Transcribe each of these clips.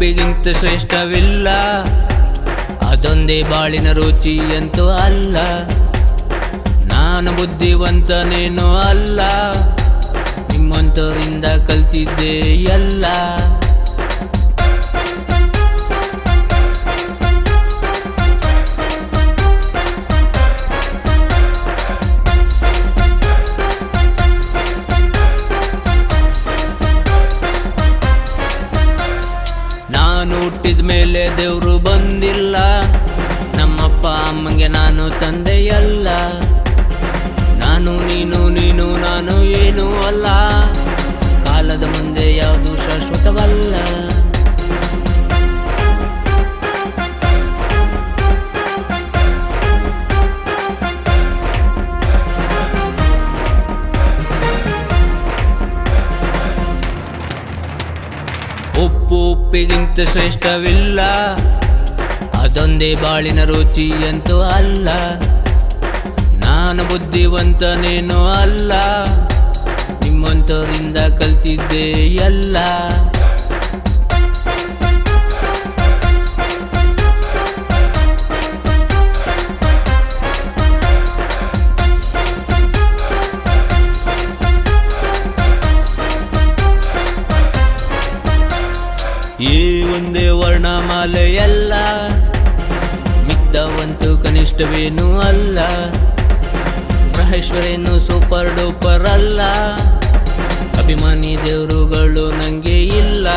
ಉಪ್ಪಿಗಿಂತ ಶ್ರೇಷ್ಠವಿಲ್ಲ, ಅದೊಂದೇ ಬಾಳಿನ ರುಚಿ ಅಂತೂ ಅಲ್ಲ. ನಾನು ಬುದ್ಧಿವಂತನೇನೋ ಅಲ್ಲ, ನಿಮ್ಮಂತವರಿಂದ ಕಲ್ತಿದ್ದೆ ಎಲ್ಲ. ನಾನು ಹುಟ್ಟಿದ ಮೇಲೆ ದೇವ್ರು ಬಂದಿಲ್ಲ, ನಮ್ಮಪ್ಪ ಅಮ್ಮಂಗೆ ನಾನು ತಂದೆಯಲ್ಲ. ನಾನು ನೀನು ನಾನು ಏನೂ ಅಲ್ಲ, ಕಾಲದ ಮುಂದೆ ಯಾವುದು ಶಾಶ್ವತವಲ್ಲ. ಉಪ್ಪಿಗಿಂತ ಶ್ರೇಷ್ಠವಿಲ್ಲ, ಅದೊಂದೇ ಬಾಳಿನ ರುಚಿ ಅಂತೂ ಅಲ್ಲ. ನಾನು ಬುದ್ಧಿವಂತನೇನೋ ಅಲ್ಲ, ನಿಮ್ಮಂತವರಿಂದ ಕಲ್ತಿದ್ದೆ ಎಲ್ಲ. ಈ ಒಂದೇ ವರ್ಣಮಾಲೆ ಎಲ್ಲ, ಮಿಕ್ಕವಂತೂ ಕನಿಷ್ಠವೇನೂ ಅಲ್ಲ. ಮಹೇಶ್ವರೇನು ಸೂಪರ್ ಡೂಪರ್ ಅಲ್ಲ, ಅಭಿಮಾನಿ ದೇವರುಗಳು ನಂಗೆ ಇಲ್ಲ.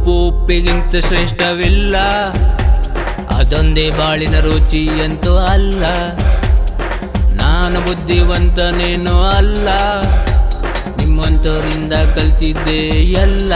ಉಪ್ಪಿಗಿಂತ ಶ್ರೇಷ್ಠವಿಲ್ಲ, ಅದೊಂದೇ ಬಾಳಿನ ರುಚಿ ಅಂತೂ ಅಲ್ಲ. ನಾನು ಬುದ್ಧಿವಂತನೇನೋ ಅಲ್ಲ, ನಿಮ್ಮಂತವರಿಂದ ಕಲ್ತಿದ್ದೆ ಎಲ್ಲ.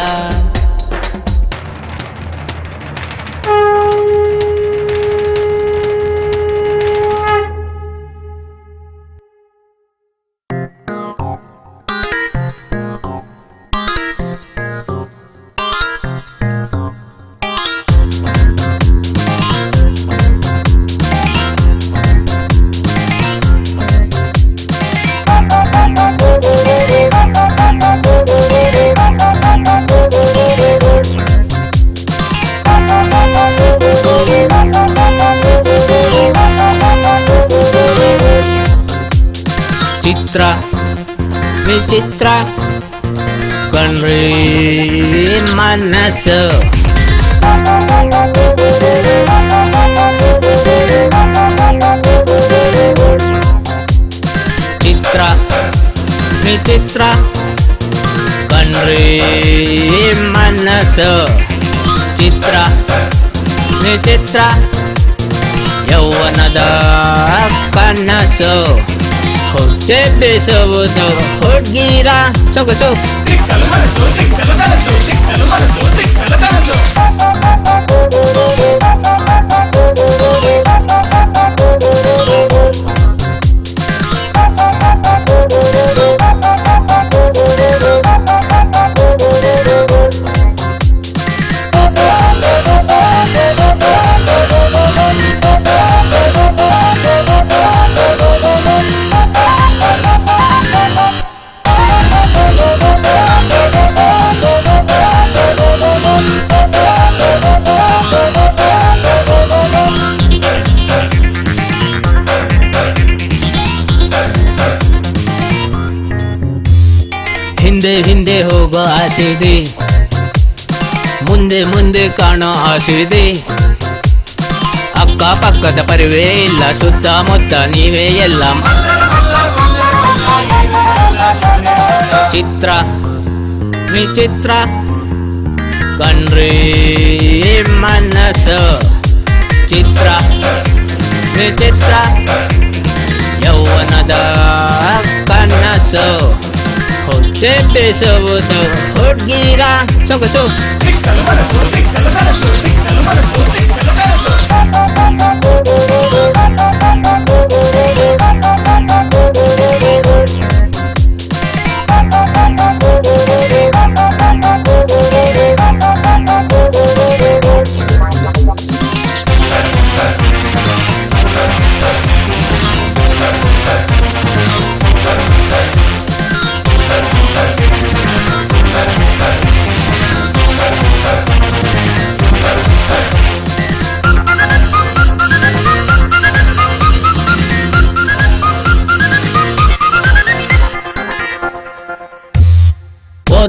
ಚಿತ್ರ ವಿಚಿತ್ರ ಕಣ್ರೀ ಮನಸ್ಸು. ಚಿತ್ರ ವಿಚಿತ್ರ ಕಣ್ರೀ ಮನಸ್ಸು. ಚಿತ್ರ ವಿಚಿತ್ರ ಯೌವನದ ಕನಸು. ಹೊಟ್ಟೆ ಬೇಸುವುದು ಹುಡುಗಿರ ಸೊಗಸು. ಹಿಂದೆ ಹಿಂದೆ ಹೋಗೋ ಆಸೆಯಿದೆ, ಮುಂದೆ ಮುಂದೆ ಕಾಣೋ ಆಸೆಯಿದೆ. ಅಕ್ಕಪಕ್ಕದ ಪರಿವೇ ಇಲ್ಲ, ಸುತ್ತಮುತ್ತ ನೀವೇ ಎಲ್ಲ. ಚಿತ್ರ ವಿಚಿತ್ರ ಕಣ್ರೀ ಮನಸ್ಸು. ಚಿತ್ರ ವಿಚಿತ್ರ ಯೌವನದ ಕನಸು. ಹೊಟ್ಟೆ ಬೇಸುವುದು ಹುಡುಗಿರ ಸೊಗಸು.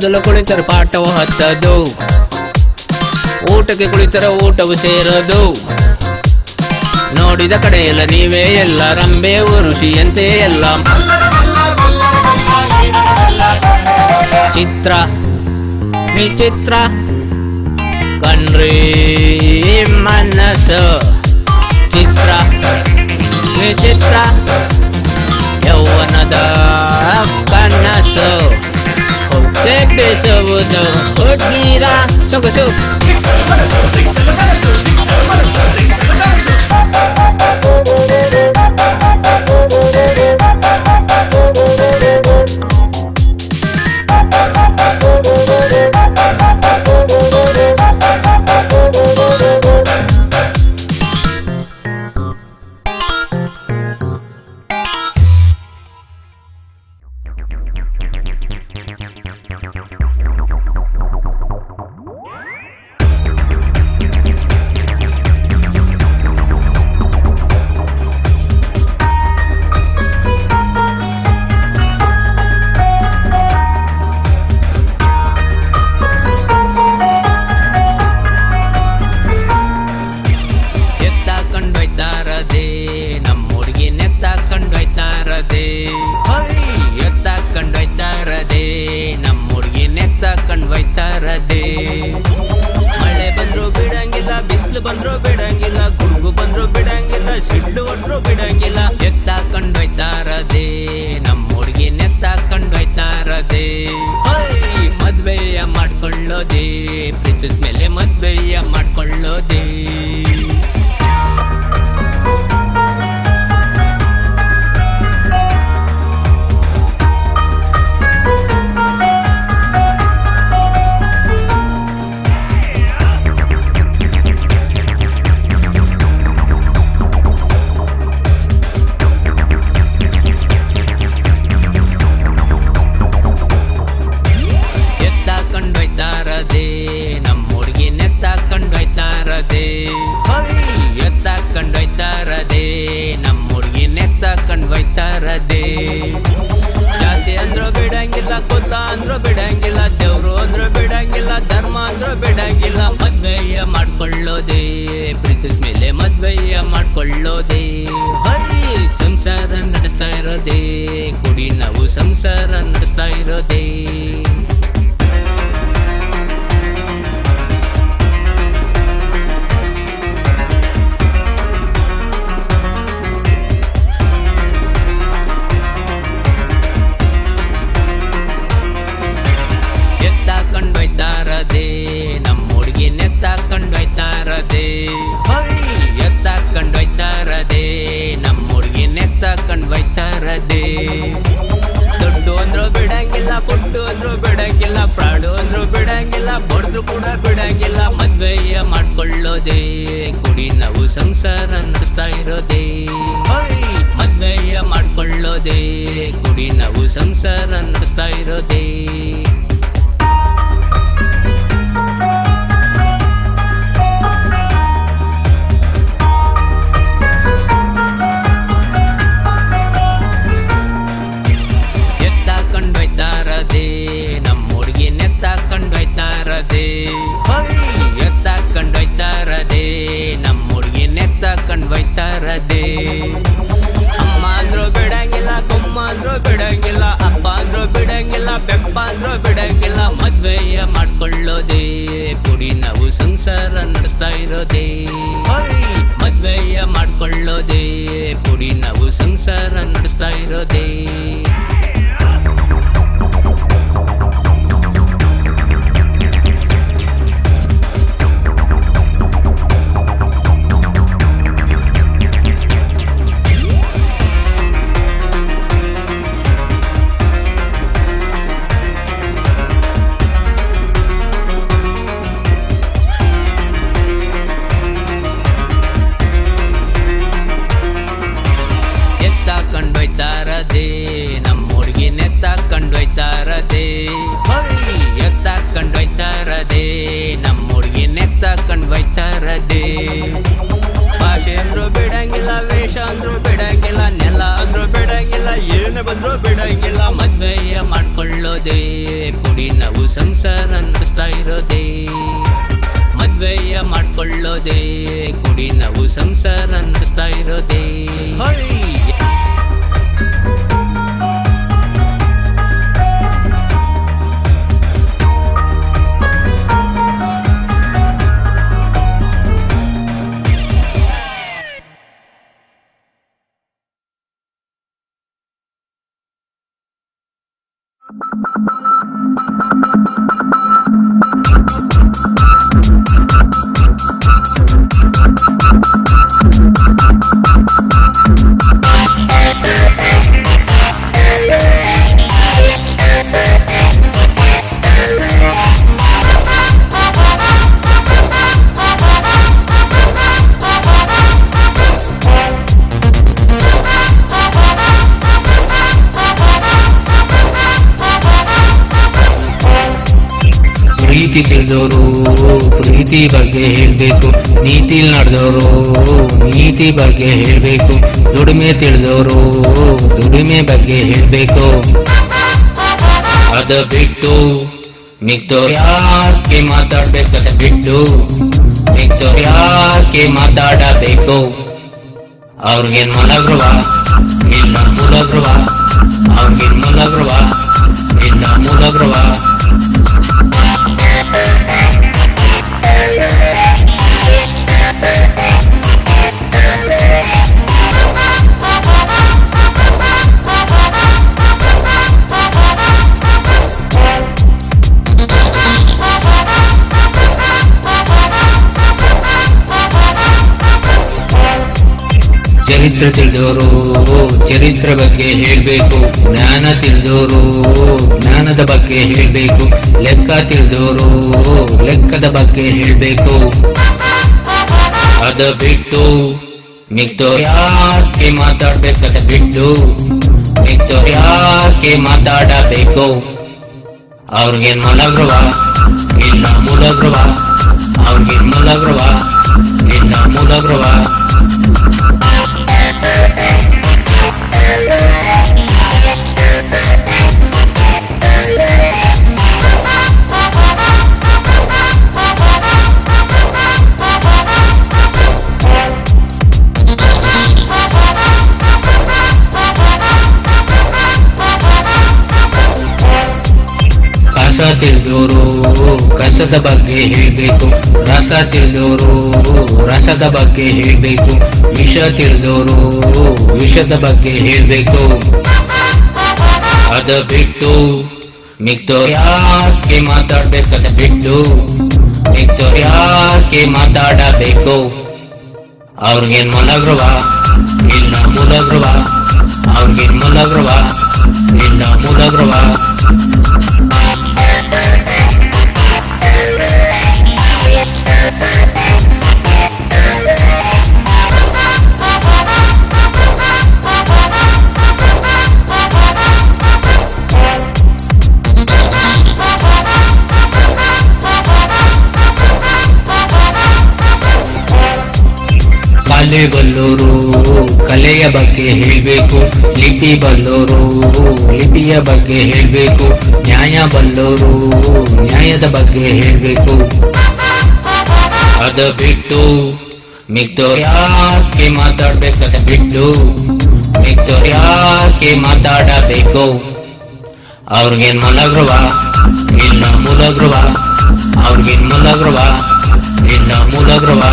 ಮೊದಲು ಕುಳಿತರೆ ಪಾಠವು ಹತ್ತದು, ಊಟಕ್ಕೆ ಕುಳಿತರೆ ಊಟವು ಸೇರದು. ನೋಡಿದ ಕಡೆ ಎಲ್ಲ ನೀವೇ ಎಲ್ಲ, ರಂಬೆ ಋಷಿಯಂತೆ ಎಲ್ಲ. ಚಿತ್ರ ವಿಚಿತ್ರ ಕಣ್ರಿ ಮನಸ್ಸು, ಚಿತ್ರ ವಿಚಿತ್ರ ಯೌವನದ ಕನಸು. ಹೊಟ್ಟೆ ಬೇಸುವುದು ಹುಡುಗಿರ ಸೊಗಸು. ಮಳೆ ಬಂದ್ರು ಬಿಡಂಗಿಲ್ಲ, ಬಿಸಿಲು ಬಂದ್ರು ಬಿಡಂಗಿಲ್ಲ, ಗುಡುಗು ಬಂದ್ರು ಬಿಡಂಗಿಲ್ಲ, ಸಿಡ್ಲು ಹೊಟ್ರು ಬಿಡಂಗಿಲ್ಲ. ಎತ್ತಾಕೊಂಡೋಯ್ತಾರದೆ ನಮ್ಮ ಹುಡುಗಿ, ನೆತ್ತಾಕೊಂಡೋಯ್ತಾರದೆ. ಮದ್ವೆಯ ಮಾಡ್ಕೊಳ್ಳೋದೆ, ಪ್ರೀತಿಸ್ಮೇಲೆ ಮದ್ವೆಯ ಮಾಡ್ಕೊಳ್ಳೋದೆ. ನಮ್ಮ ಹುಡುಗಿ ನೆತ್ತಾಕೊಂಡೋಯ್ತಾರದೆ, ಎತ್ತಾಕೊಂಡೋಯ್ತಾರದೆ. ನಮ್ಮ ಹುಡುಗಿ ನೆತ್ತಾಕೊಂಡೋಯ್ತಾರದೆ. ಜಾತಿ ಅಂದ್ರೂ ಬಿಡಂಗಿಲ್ಲ, ಕುಲ ಅಂದ್ರೂ ಬಿಡಂಗಿಲ್ಲ, ದೇವ್ರು ಅಂದ್ರೂ ಬಿಡಂಗಿಲ್ಲ, ಧರ್ಮ ಅಂದ್ರೂ ಬಿಡಂಗಿಲ್ಲ. ಮದ್ವೆಯ ಮಾಡ್ಕೊಳ್ಳೋದೆ, ಪ್ರೀತಿಸ್ಮೇಲೆ ಮದ್ವೆಯ ಮಾಡ್ಕೊಳ್ಳೋದೆ. ಸಂಸಾರ ನಡೆಸ್ತಾ ಇರೋದೆ, ಕುಡಿ ನಾವು ಸಂಸಾರ ನಡೆಸ್ತಾ ಇರೋದೆ. ನಮ್ಮ ಹುಡುಗಿ ನೆತ್ತಾಕೊಂಡೋಯ್ತಾರದೆ, ಎತ್ತಾಕೊಂಡೋಯ್ತಾರದೆ. ನಮ್ಮ ಹುಡುಗಿ ನೆತ್ತಾಕೊಂಡೋಯ್ತಾರದೆ. ದುಡ್ಡು ಅಂದ್ರೂ ಬಿಡಂಗಿಲ್ಲ, ಫುಡ್ಡು ಅಂದ್ರೂ ಬಿಡಂಗಿಲ್ಲ, ಫ್ರಾಡು ಅಂದ್ರೂ ಬಿಡಂಗಿಲ್ಲ, ಬಡ್ದ್ರು ಕೂಡ ಬಿಡಂಗಿಲ್ಲ. ಮದ್ವೆಯ ಮಾಡ್ಕೊಳ್ಳೋದೆ, ಕುಡಿ ನಾವು ಸಂಸಾರ ನಡೆಸ್ತಾ ಇರೋದೆ. ಮದ್ವೆಯ ಮಾಡ್ಕೊಳ್ಳೋದೆ, ಕುಡಿ ನಾವು ಸಂಸಾರ ನಡೆಸ್ತಾ ಇರೋದೆ. ನಮ್ಮ ಹುಡುಗಿ ನೆತ್ತಾಕೊಂಡೋಯ್ತಾರದೆ, ಎತ್ತಾಕೊಂಡೋಯ್ತಾರದೆ. ನಮ್ಮ ಹುಡುಗಿ ನೆತ್ತಾಕೊಂಡೋಯ್ತಾರದೆ. ಅಮ್ಮ ಅಂದ್ರೂ ಬಿಡಂಗಿಲ್ಲ, ಗುಮ್ಮ ಅಂದ್ರೂ ಬಿಡಂಗಿಲ್ಲ, ಅಪ್ಪ ಅಂದ್ರೂ ಬಿಡಂಗಿಲ್ಲ, ಬೆಪ್ಪ ಅಂದ್ರೂ ಬಿಡಂಗಿಲ್ಲ. ಮದ್ವೆಯ ಮಾಡ್ಕೊಳ್ಳೋದೆ, ಕುಡಿ ನಾವು ಸಂಸಾರ ನಡೆಸ್ತಾ ಇರೋದೆ. ಮದ್ವೆಯ ಮಾಡ್ಕೊಳ್ಳೋದೆ, ಕುಡಿ ನಾವು ಸಂಸಾರ ನಡೆಸ್ತಾ ಇರೋದೆ. ನಮ್ಮ ಹುಡುಗಿ ನೆತ್ತಾಕೊಂಡೋಯ್ತಾರದೆ, ಎತ್ತಾಕೊಂಡೋಯ್ತಾರದೆ. ನಮ್ಮ ಹುಡುಗಿ ನೆತ್ತಾಕೊಂಡೋಯ್ತಾರದೆ. ಭಾಷೆ ಅಂದ್ರೂ ಬಿಡಂಗಿಲ್ಲ, ವೇಷ ಅಂದ್ರೂ ಬಿಡಂಗಿಲ್ಲ, ನೆಲ ಅಂದ್ರೂ ಬಿಡಂಗಿಲ್ಲ, ಏನು ಏನೇ ಬಂದ್ರು ಬೇಡ ಹಿಂಗೆಲ್ಲ. ಮದ್ವೆಯ ಮಾಡ್ಕೊಳ್ಳೋದೇ ಪುಡಿ ನಾವು ಸಂಸಾರ ನಡೆಸ್ತಾ ಇರೋದೇ. ಮದ್ವೆಯ ಮಾಡ್ಕೊಳ್ಳೋದೇ ಕುಡಿ ನಾವು ಸಂಸಾರ ನಡೆಸ್ತಾ ಇರೋದೇ. ಪ್ರೀತಿ ತಿಳಿದವರು ಪ್ರೀತಿ ಬಗ್ಗೆ ಹೇಳ್ಬೇಕು, ನೀತಿ ನಡೆದವರು ನೀತಿ ಬಗ್ಗೆ ಹೇಳ್ಬೇಕು, ದುಡಿಮೆ ತಿಳಿದವರು ದುಡಿಮೆ ಬಗ್ಗೆ ಹೇಳ್ಬೇಕು. ಅದ ಬಿಟ್ಟು ಮಿಕ್ದವ್ರು ಯಾಕೆ ಮಾತಾಡ್ಬೇಕದ ಬಿಟ್ಟು ಮಿಕ್ದವ್ರು ಯಾಕೆ ಮಾತಾಡಬೇಕು. ಅವ್ರಿಗೇನ್ ಮಲಗ್ರುವ ಇಲ್ಲ ಮೂಲಗ್ರುವ, ಅವ್ರಿಗೇನ್ ಮಲಗ್ರುವ ಇಲ್ಲ ಮೂಲಗ್ರುವ. ಚರಿತ್ರೆ ತಿಳಿದವರು ಚರಿತ್ರೆ ಬಗ್ಗೆ ಹೇಳ್ಬೇಕು, ಜ್ಞಾನ ತಿಳಿದವರು ಜ್ಞಾನದ ಬಗ್ಗೆ ಹೇಳ್ಬೇಕು, ಲೆಕ್ಕ ತಿಳಿದವರು ಲೆಕ್ಕದ ಬಗ್ಗೆ ಹೇಳ್ಬೇಕು. ಅದ ಬಿಟ್ಟು ಮಿಕ್ದವ್ರು ಯಾಕೆ ಮಾತಾಡ್ಬೇಕದ ಬಿಟ್ಟು ಮಿಕ್ದವ್ರು ಯಾಕೆ ಮಾತಾಡಬೇಕು. ಅವ್ರಿಗೇನ್ ಮಲಗ್ರುವ ಇಲ್ಲ ಮೂಲಗ್ರುವ, ಅವ್ರಿಗೇನ್ ಮಲಗ್ರುವ ಇಲ್ಲ ಮೂಲಗ್ರುವ. ಕಸ ತಿಳಿದವರು ಕಸದ ಬಗ್ಗೆ ಹೇಳ್ಬೇಕು, ರಸ ತಿಳಿದವರು ರಸದ ಬಗ್ಗೆ ಹೇಳ್ಬೇಕು, ವಿಷ ತಿಳಿದವರು ವಿಷದ ಬಗ್ಗೆ ಹೇಳ್ಬೇಕು. ಅದ ಬಿಟ್ಟು ಮಿಕ್ದವ್ರು ಯಾಕೆ ಮಾತಾಡ್ಬೇಕದ ಬಿಟ್ಟು ಮಿಕ್ದವ್ರು ಯಾಕೆ ಮಾತಾಡಬೇಕು. ಅವ್ರಿಗೇನ್ ಮಲಗ್ರುವ ಇಲ್ಲ ಮೂಲಗ್ರುವ, ಅವ್ರಿಗೇನ್ ಮಲಗ್ರುವ ಇಲ್ಲ ಮೂಲಗ್ರುವ. ಕಲೆ ಬಲ್ಲೋರು ಕಲೆಯ ಬಗ್ಗೆ ಹೇಳ್ಬೇಕು, ಲಿಪಿ ಬಲ್ಲೋರು ಲಿಪಿಯ ಬಗ್ಗೆ ಹೇಳ್ಬೇಕು, ನ್ಯಾಯ ಬಲ್ಲೋರು ನ್ಯಾಯದ ಬಗ್ಗೆ ಹೇಳ್ಬೇಕು. ಅದ ಬಿಟ್ಟು ಮಿಕ್ದವ್ರು ಯಾಕೆ ಮಾತಾಡ್ಬೇಕದ ಬಿಟ್ಟು ಮಿಕ್ದವ್ರು ಯಾಕೆ ಮಾತಾಡಬೇಕು. ಅವ್ರಿಗೇನ್ ಮಲಗ್ರುವ ಇಲ್ಲ ಮೂಲಗ್ರುವ, ಅವ್ರಿಗೇನ್ ಮಲಗ್ರುವ ಇಲ್ಲ ಮೂಲಗ್ರುವ.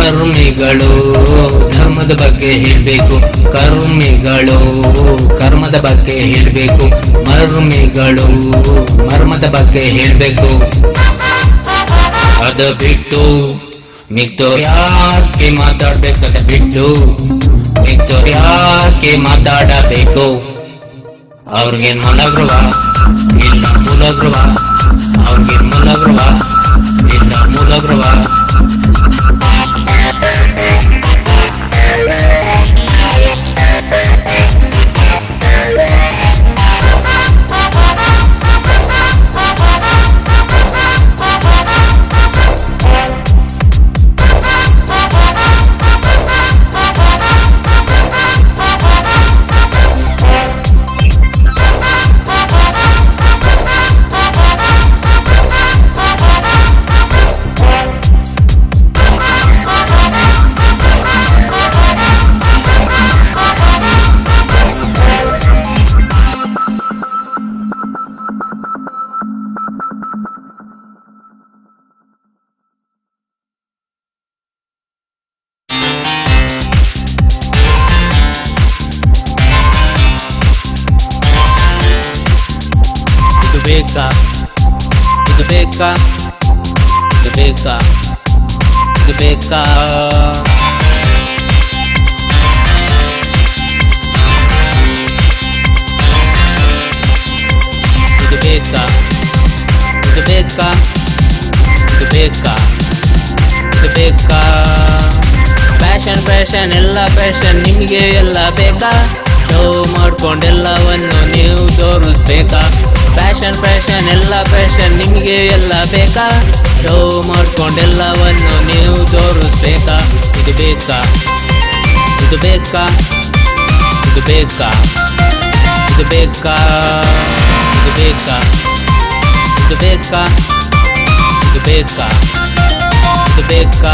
ಕರ್ಮಿಗಳು ಧರ್ಮದ ಬಗ್ಗೆ ಹೇಳ್ಬೇಕು, ಕರ್ಮಿಗಳು ಕರ್ಮದ ಬಗ್ಗೆ ಹೇಳ್ಬೇಕು, ಮರ್ಮಿಗಳು ಮರ್ಮದ ಬಗ್ಗೆ ಹೇಳ್ಬೇಕು. ಅದ ಬಿಟ್ಟು ಮಿಕ್ದವ್ರು ಯಾಕೆ ಮಾತಾಡ್ಬೇಕದ ಬಿಟ್ಟು ಮಿಕ್ದವ್ರು ಯಾಕೆ ಮಾತಾಡಬೇಕು. ಅವ್ರಿಗೇನ್ ಮಲಗ್ರುವ ಇಲ್ಲ ಮೂಲಗ್ರುವ, ಅವ್ರಿಗೇನ್ ಮಲಗ್ರುವ ಇಲ್ಲ ಮೂಲಗ್ರುವ. ಬೇಕಾ ಇದು ಬೇಕಾ ಇದು ಬೇಕಾ ಇದು ಬೇಕಾ ಇದು ಬೇಕಾ ಇದು ಬೇಕಾ ಇದು ಬೇಕಾ ಫ್ಯಾಷನ್ ಫ್ಯಾಷನ್ ಎಲ್ಲ ಫ್ಯಾಷನ್ ನಿಮಗೆ ಎಲ್ಲ ಬೇಕಾ ಶೋ ಮಾಡ್ಕೊಂಡೆಲ್ಲವನ್ನು ನೀವು ತೋರಿಸ್ಬೇಕಾ ಫ್ಯಾಷನ್ ಫ್ಯಾಷನ್ ಎಲ್ಲ ಫ್ಯಾಷನ್ ನಿಮಗೆ ಎಲ್ಲ ಬೇಕಾ ಶೋ ಮಾಡ್ಕೊಂಡೆಲ್ಲವನ್ನು ನೀವು ತೋರಿಸ್ಬೇಕಾ ಇದು ಬೇಕಾ ಇದು ಬೇಕಾ ಇದು ಬೇಕಾ ಇದು ಬೇಕಾ ಇದು ಬೇಕಾ ಇದು ಬೇಕಾ ಇದು ಬೇಕಾ ಇದು ಬೇಕಾ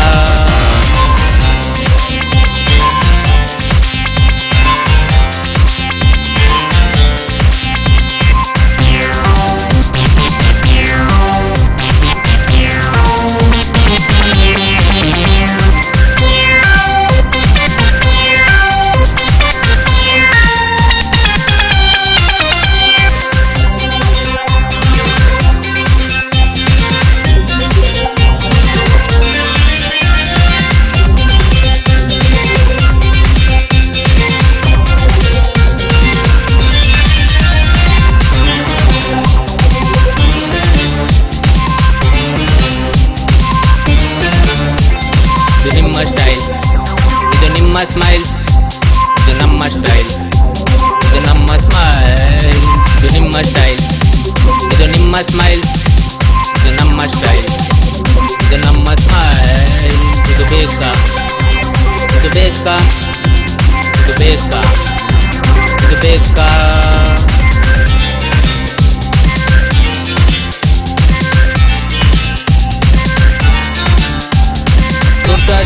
ಸ್ಮೈಲ್ ಇದು ನಮ್ಮ ಸ್ಟೈಲ್ ಇದು ನಮ್ಮ ಸ್ಮೈಲ್ ಇದು ನಿಮ್ಮ ಸ್ಟೈಲ್ ಇದು ನಿಮ್ಮ ಸ್ಮೈಲ್ ಇದು ನಮ್ಮ ಸ್ಟೈಲ್ ಇದು ನಮ್ಮ ಸ್ಮೈಲ್ ಇದು ಬೇಕಾ ಇದು ಬೇಕಾ ಇದು ಬೇಕಾ ಇದು ಬೇಕಾ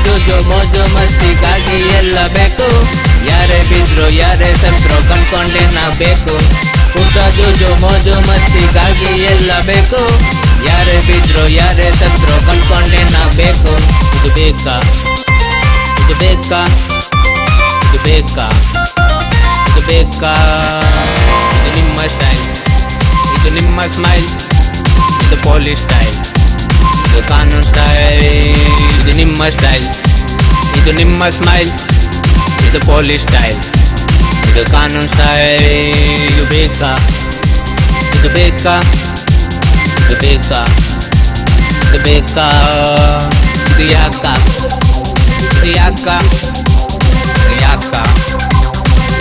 ಜೋಜೋ ಮೋಜು ಮಸ್ತಿಗಾಗಿ ಎಲ್ಲ ಬೇಕು ಯಾರೇ ಬಿದ್ರು ಯಾರೇ ಸತ್ರು ಕಣ್ಕೊಂಡೆ ನಾ ಬೇಕು ಊಟ ಜೋಜೋ ಮೋಜು ಮಸ್ತಿಗಾಗಿ ಎಲ್ಲ ಬೇಕು ಯಾರೇ ಬಿದ್ರು ಯಾರೇ ಸತ್ರು ಕಣ್ಕೊಂಡೆ ನಾ ಬೇಕು ಇದು ಬೇಕಾ ಇದು ಬೇಕಾ ಇದು ಬೇಕಾ ಇದು ಬೇಕಾ ಇದು ನಿಮ್ಮ ಸ್ಟೈಲ್ ಇದು ನಿಮ್ಮ ಸ್ಮೈಲ್ ಇದು ಪೊಲೀಸ್ ಸ್ಟೈಲ್ ಇದು ಕಾನೂನು ಸ್ಟೈಲ್ ಇದು ನಿಮ್ಮ ಸ್ಟೈಲ್ ಇದು ನಿಮ್ಮ ಸ್ಮೈಲ್ ಇದು ಪೊಲೀಸ್ ಸ್ಟೈಲ್ ಇದು ಕಾನೂನು ಸ್ಟೈಲ್ ಇದು ಬೇಕಾ ಇದು ಬೇಕಾ ಇದು ಬೇಕಾ ಇದು ಬೇಕಾ ಇದು ಯಾಕ ಇದು ಯಾಕ ಇದು ಯಾಕ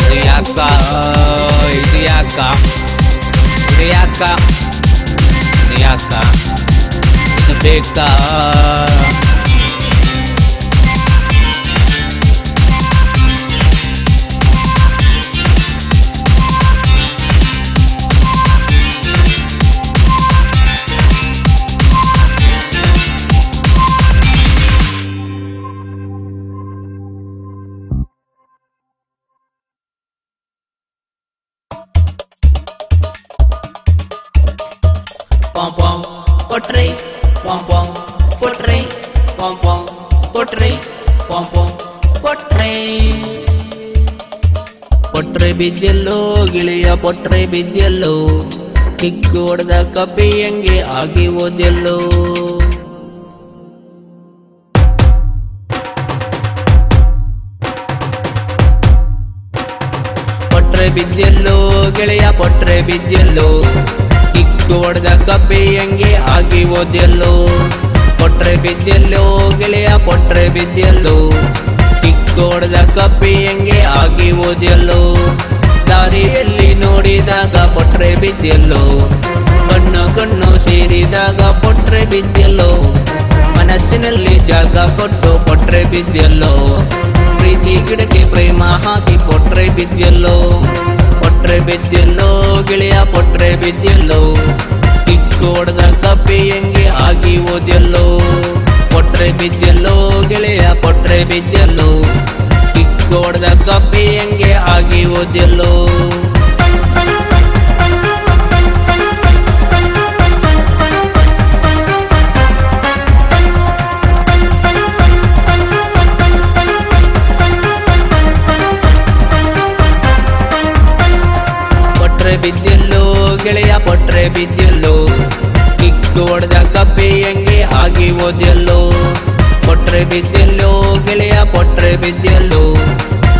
ಇದು ಯಾಕ ಇದು ಯಾಕ ಇದು ಯಾಕ ಇದು ಯಾಕ ಇದು ಬೇಕಾ pom pom potri pom pom potri pom pom potri pom pom potri potri ಬಿದ್ದೆಲ್ಲೋ ಗಿಳಿಯ potri ಬಿದ್ದೆಲ್ಲೋ ಕಿಕ್ಕು ಹೊಡೆದ ಕಬ್ಬಿಯಂಗೆ ಆಗಿ ಓದೆಲ್ಲೋ potri ಬಿದ್ದೆಲ್ಲೋ ಗೆಳೆಯ potri ಬಿದ್ದೆಲ್ಲೋ ಕಿಕ್ಕು ಹೊಡೆದ ಕಬ್ಬಿಯಂಗೆ ಆಗಿ ಓದೆಲ್ಲೋ potri ಬಿದ್ದೆಲ್ಲೋ ಗೆಳೆಯ potri ಬಿದ್ದೆಲ್ಲೋ ಕಿಕ್ಕು ಹೊಡೆದ ಕಬ್ಬಿಯಂಗೆ ಆಗಿ ಓದೆಲ್ಲೋ ದಾರಿಯಲ್ಲಿ ನೋಡಿದಾಗ potri ಬಿದ್ದೆಲ್ಲೋ ಕಣ್ಣು ಕಣ್ಣು ಸೇರಿದಾಗ potri ಬಿದ್ದೆಲ್ಲೋ ಮನಸ್ಸಿನಲ್ಲಿ ಜಾಗ ಕೊಟ್ಟು potri ಬಿದ್ದೆಲ್ಲೋ ಪ್ರೀತಿ ಗಿಡಕ್ಕೆ ಪ್ರೇಮ ಹಾಕಿ potri ಬಿದ್ದೆಲ್ಲೋ potri ಬಿದ್ದೆಲ್ಲೋ ಗೆಳೆಯ potri ಬಿದ್ದೆಲ್ಲೋ ಕಿಕ್ಕು ಹೊಡೆದ ಕಬ್ಬಿಯಂಗೆ ಆಗಿ ಓದೆಲ್ಲೋ potri ಬಿದ್ದೆಲ್ಲೋ ಗೆಳೆಯ potri ಬಿದ್ದೆಲ್ಲೋ ಕಿಕ್ಕು ಹೊಡೆದ ಕಬ್ಬಿಯಂಗೆ ಆಗಿ ಓದೆಲ್ಲೋ potri ಬಿದ್ದೆಲ್ಲೋ ಗೆಳೆಯ potri ಬಿದ್ದೆಲ್ಲೋ ಕಿಕ್ಕು ಹೊಡೆದ ಕಪ್ಪೆ ಹೆಂಗೆ ಆಗಿ ಓದ್ಯಲ್ಲೋ ಕೊಟ್ರೆ ಬಿದ್ದೆಲ್ಲೋ ಗೆಳೆಯ ಕೊಟ್ರೆ ಬಿದ್ದೆಲ್ಲೋ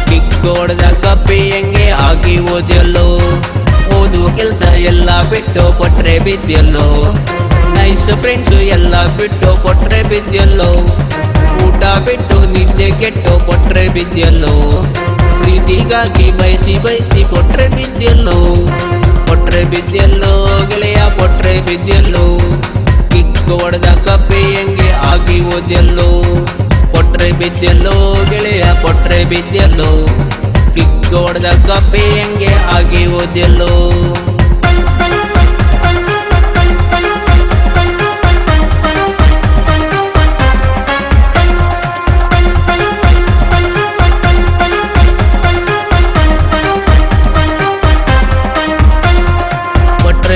ಕಿಕ್ ಹೊಡೆದ ಕಪ್ಪೆ ಹೆಂಗೆ ಆಗಿ ಓದ್ಯಲ್ಲೋ ಓದುವ ಕೆಲ್ಸ ಎಲ್ಲ ಬಿಟ್ಟು ಕೊಟ್ರೆ ಬಿದ್ದೆಲ್ಲೋ ನೈಸ್ ಫ್ರೆಂಡ್ಸ್ ಎಲ್ಲ ಬಿಟ್ಟು ಕೊಟ್ರೆ ಬಿದ್ದೆಲ್ಲೋ ಊಟ ಬಿಟ್ಟು ನಿದ್ದೆ ಕೆಟ್ಟು ಕೊಟ್ರೆ ಬಿದ್ದೆಲ್ಲೋ ಪ್ರೀತಿಗಾಗಿ ಬಯಸಿ ಬಯಸಿ ಕೊಟ್ರೆ ಬಿದ್ದೆಲ್ಲೋ ಗೆಳೆಯ ಕೊಟ್ರೆ ಬಿದ್ದೆಲ್ಲೋ ಕಿಕ್ ಹೊಡೆದ ಕಪ್ಪೆ ಹೆಂಗೆ ಆಗಿ ಓದ್ಯಲ್ಲೋ ಕೊಟ್ರೆ ಬಿದ್ದೆಲ್ಲೋ ಗೆಳೆಯ ಕೊಟ್ರೆ ಬಿದ್ದೆಲ್ಲೋ ಕಿಕ್ ಹೊಡೆದ ಕಪ್ಪೆ ಹೆಂಗೆ ಆಗಿ ಓದ್ಯಲ್ಲೋ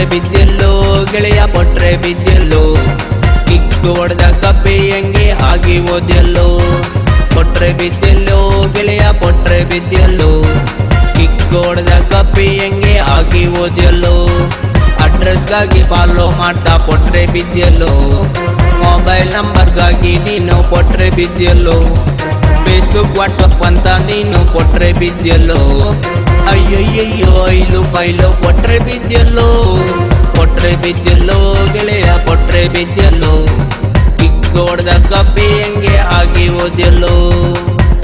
ಬಿದ್ದೆಲ್ಲೋ ಗೆಳೆಯ ಕೊಟ್ರೆ ಬಿದ್ದೆಲ್ಲೋ ಕಿಕ್ ಹೊಡೆದ ಕಪ್ಪೆ ಹೆಂಗೆ ಆಗಿ ಓದ್ಯಲ್ಲೋ ಕೊಟ್ರೆ ಬಿದ್ದೆಲ್ಲೋ ಗೆಳೆಯ ಕೊಟ್ರೆ ಬಿದ್ದೆಲ್ಲೋ ಕಿಕ್ ಹೊಡೆದ ಕಪ್ಪೆ ಹೆಂಗೆ ಆಗಿ ಓದ್ಯಲ್ಲೋ ಅಡ್ರೆಸ್ಗಾಗಿ ಫಾಲೋ ಮಾಡ್ತಾ ಕೊಟ್ರೆ ಬಿದ್ದೆಲ್ಲೋ ಮೊಬೈಲ್ ನಂಬರ್ಗಾಗಿ ನೀನು ಕೊಟ್ರೆ ಬಿದ್ದೆಲ್ಲೋ ಫೇಸ್ಬುಕ್ ವಾಟ್ಸಪ್ ಅಂತ ನೀನು ಕೊಟ್ರೆ ಬಿದ್ದೆಲ್ಲೋ ಅಯ್ಯಯ್ಯಯ್ಯೋ ಐಲು ಪೈಲು ಕೊಟ್ರೆ ಬಿದ್ದೆಲ್ಲೋ ಗೆಳೆಯ ಕೊಟ್ರೆ ಬಿದ್ದೆಲ್ಲೋ ಕಿಕ್ ಹೊಡೆದ ಕಪ್ಪೆ ಹೆಂಗೆ ಆಗಿ ಓದ್ಯಲ್ಲೋ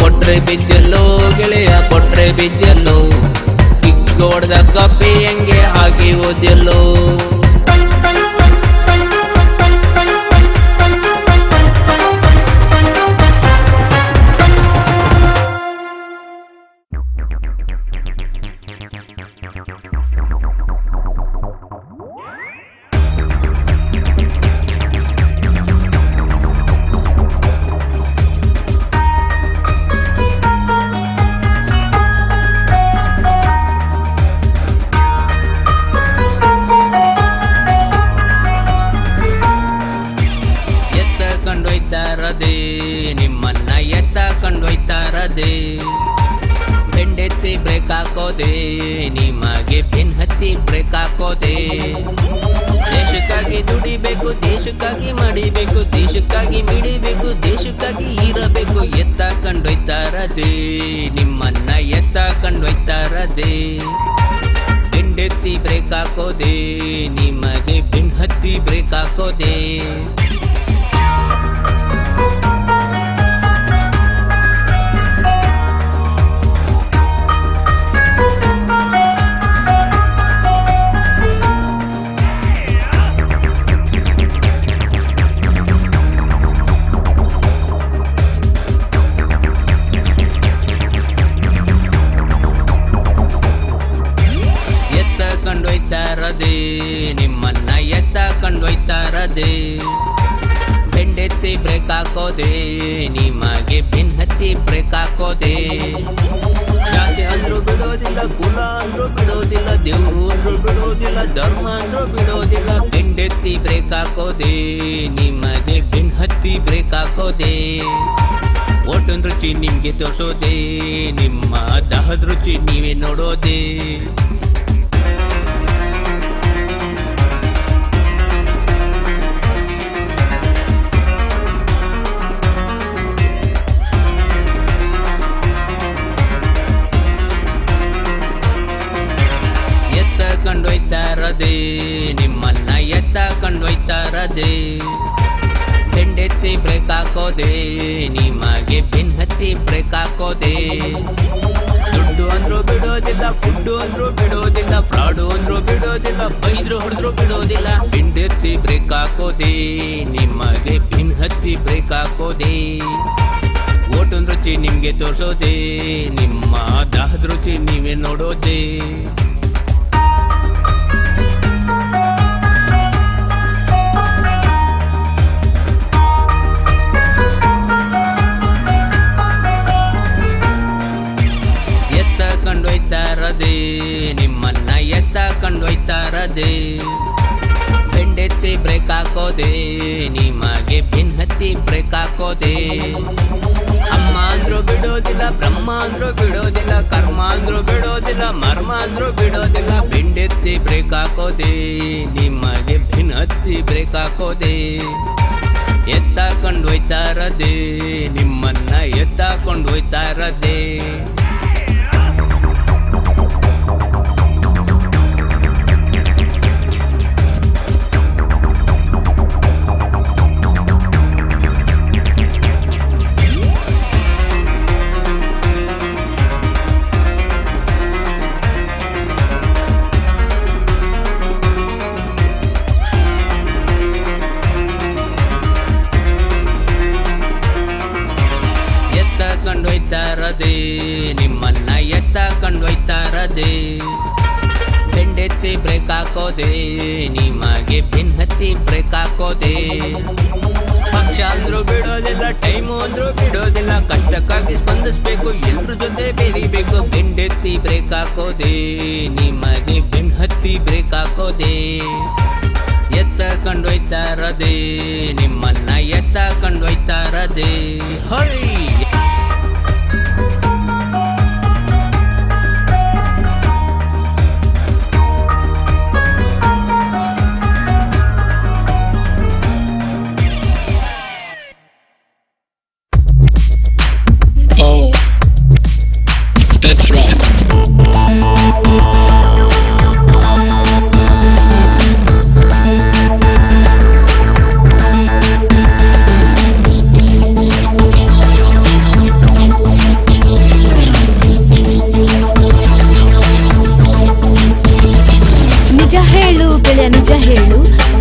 ಕೊಟ್ರೆ ಬಿದ್ದೆಲ್ಲೋ ಗೆಳೆಯ ಕೊಟ್ರೆ ಬಿದ್ದೆಲ್ಲೋ ಕಿಕ್ ಹೊಡೆದ ಕಪ್ಪೆ ಹೆಂಗೆ ಆಗಿ ಓದ್ಯಲ್ಲೋ ನಿಮ್ಮನ್ನ ಎತ್ತ ಕಂಡೊಯ್ತಾರದೆ ಬೆಂಡೆತ್ತಿ ಬ್ರೇಕ್ ಹಾಕೋದೆ ನಿಮಗೆ ಬೆನ್ ಹತ್ತಿ ಬ್ರೇಕ್ ಹಾಕೋದೆ ದೇಶಕ್ಕಾಗಿ ದುಡಿಬೇಕು ದೇಶಕ್ಕಾಗಿ ಮಾಡಿಬೇಕು ದೇಶಕ್ಕಾಗಿ ಮಿಡಿಬೇಕು ದೇಶಕ್ಕಾಗಿ ಇರಬೇಕು ಎತ್ತ ಕಂಡೊಯ್ತಾರದೆ ನಿಮ್ಮನ್ನ ಎತ್ತ ಕಂಡೊಯ್ತಾರದೆ ಬೆಂಡೆತ್ತಿ ಬ್ರೇಕ್ ಹಾಕೋದೆ ನಿಮಗೆ ಬೆನ್ ಹತ್ತಿ ಬ್ರೇಕ್ ಹಾಕೋದೆ ನಿಮ್ಮನ್ನ ಎತ್ತ ಕಂಡೊಯ್ತಾರದೆ ಬೆಂಡೆತ್ತಿ ಬ್ರೇಕ್ ಹಾಕೋದೆ ನಿಮಗೆ ಬೆನ್ ಹತ್ತಿ ಬ್ರೇಕ್ ಹಾಕೋದೆ ಜಾತಿ ಅಂದ್ರೂ ಬಿಡೋದಿಲ್ಲ ಕುಲ ಅಂದ್ರೂ ಬಿಡೋದಿಲ್ಲ ದೇವ್ರು ಅಂದ್ರೂ ಬಿಡೋದಿಲ್ಲ ಧರ್ಮ ಅಂದ್ರೂ ಬಿಡೋದಿಲ್ಲ ಬೆಂಡೆತ್ತಿ ಬ್ರೇಕ್ ಹಾಕೋದೆ ನಿಮಗೆ ಬೆನ್ ಹತ್ತಿ ಬ್ರೇಕ್ ಹಾಕೋದೆ ಓಟೊಂದ್ ರುಚಿ ನಿಮ್ಗೆ ತೋರ್ಸೋದೆ ನಿಮ್ಮ ದಹದ ರುಚಿ ನೀವೇ ನೋಡೋದೆ ನಿಮ್ಮನ್ನ ಎತ್ತ ಕಂಡೊಯ್ತಾರದೆ ಬೆಂಡೆತ್ತಿ ಬ್ರೇಕ್ ಹಾಕೋದೆ ನಿಮಗೆ ಬೆನ್ ಹತ್ತಿ ಬ್ರೇಕ್ ಹಾಕೋದೆ ದುಡ್ಡು ಅಂದ್ರೂ ಬಿಡೋದಿಲ್ಲ ಫುಡ್ಡು ಅಂದ್ರೂ ಬಿಡೋದಿಲ್ಲ ಫ್ರಾಡು ಅಂದ್ರೂ ಬಿಡೋದಿಲ್ಲ ಬೈದ್ರು ಹೊಡೆದ್ರು ಬಿಡೋದಿಲ್ಲ ಬೆಂಡೆತ್ತಿ ಬ್ರೇಕ್ ಹಾಕೋದೆ ನಿಮಗೆ ಬೆನ್ ಹತ್ತಿ ಬ್ರೇಕ್ ಹಾಕೋದೆ ಓಟೊಂದ್ ರುಚಿ ನಿಮ್ಗೆ ತೋರ್ಸೋದೆ ನಿಮ್ಮ ದಾಹದ ರುಚಿ ನೀವೇ ನೋಡೋದೆ ನಿಮ್ಮನ್ನ ಎತ್ತ ಕಂಡೊಯ್ತಾರದೆ ಬೆಂಡೆತ್ತಿ ಬ್ರೇಕ್ ಹಾಕೋದೆ ನಿಮಗೆ ಬೆನ್ ಹತ್ತಿ ಬ್ರೇಕ್ ಹಾಕೋದೆ ಅಮ್ಮ ಅಂದ್ರು ಬಿಡೋದಿಲ್ಲ, ಬ್ರಹ್ಮ ಅಂದ್ರು ಬಿಡೋದಿಲ್ಲ, ಕರ್ಮ ಅಂದ್ರು ಬಿಡೋದಿಲ್ಲ, ಮರ್ಮ ಅಂದ್ರು ಬಿಡೋದಿಲ್ಲ. ಬೆಂಡೆತ್ತಿ ಬ್ರೇಕ್ ಹಾಕೋದೆ ನಿಮಗೆ ಭಿನ್ನತ್ತಿ ಬ್ರೇಕ್ ಹಾಕೋದೆ. ಎತ್ತಾಕೊಂಡು ಹೋಯ್ತಾ ಇರದೆ ನಿಮ್ಮನ್ನ ಎತ್ತಾಕೊಂಡು ಹೋಯ್ತಾ ಇರದೆ. ನಿಮ್ಮನ್ನ ಎತ್ತಾಕೊಂಡು ಹೋಯ್ತಾ ಇರದೆ. ಬೆಂಡೆತ್ತಿ ಬ್ರೇಕ್ ಹಾಕೋದೆ ನಿಮಗೆ ಭಿನ್ನತ್ತಿ ಬ್ರೇಕ್ ಹಾಕೋದೆ. ಪಕ್ಷ ಅಂದ್ರು ಬಿಡೋದಿಲ್ಲ, ಟೈಮು ಅಂದ್ರು ಬಿಡೋದಿಲ್ಲ, ಕಷ್ಟಕ್ಕಾಗಿ ಸ್ಪಂದಿಸ್ಬೇಕು, ಎಲ್ರ ಜೊತೆ ಬೆರಿಬೇಕು. ಬೆಂಡೆತ್ತಿ ಬ್ರೇಕ್ ಹಾಕೋದೆ ನಿಮಗೆ ಭಿನ್ನತ್ತಿ ಬ್ರೇಕ್ ಹಾಕೋದೆ. ಎತ್ತಕೊಂಡು ಹೋಯ್ತಾ ಇರದೆ ನಿಮ್ಮನ್ನ ಎತ್ತಾಕೊಂಡು ಹೋಯ್ತಾ ಇರದೆ. ಹೈ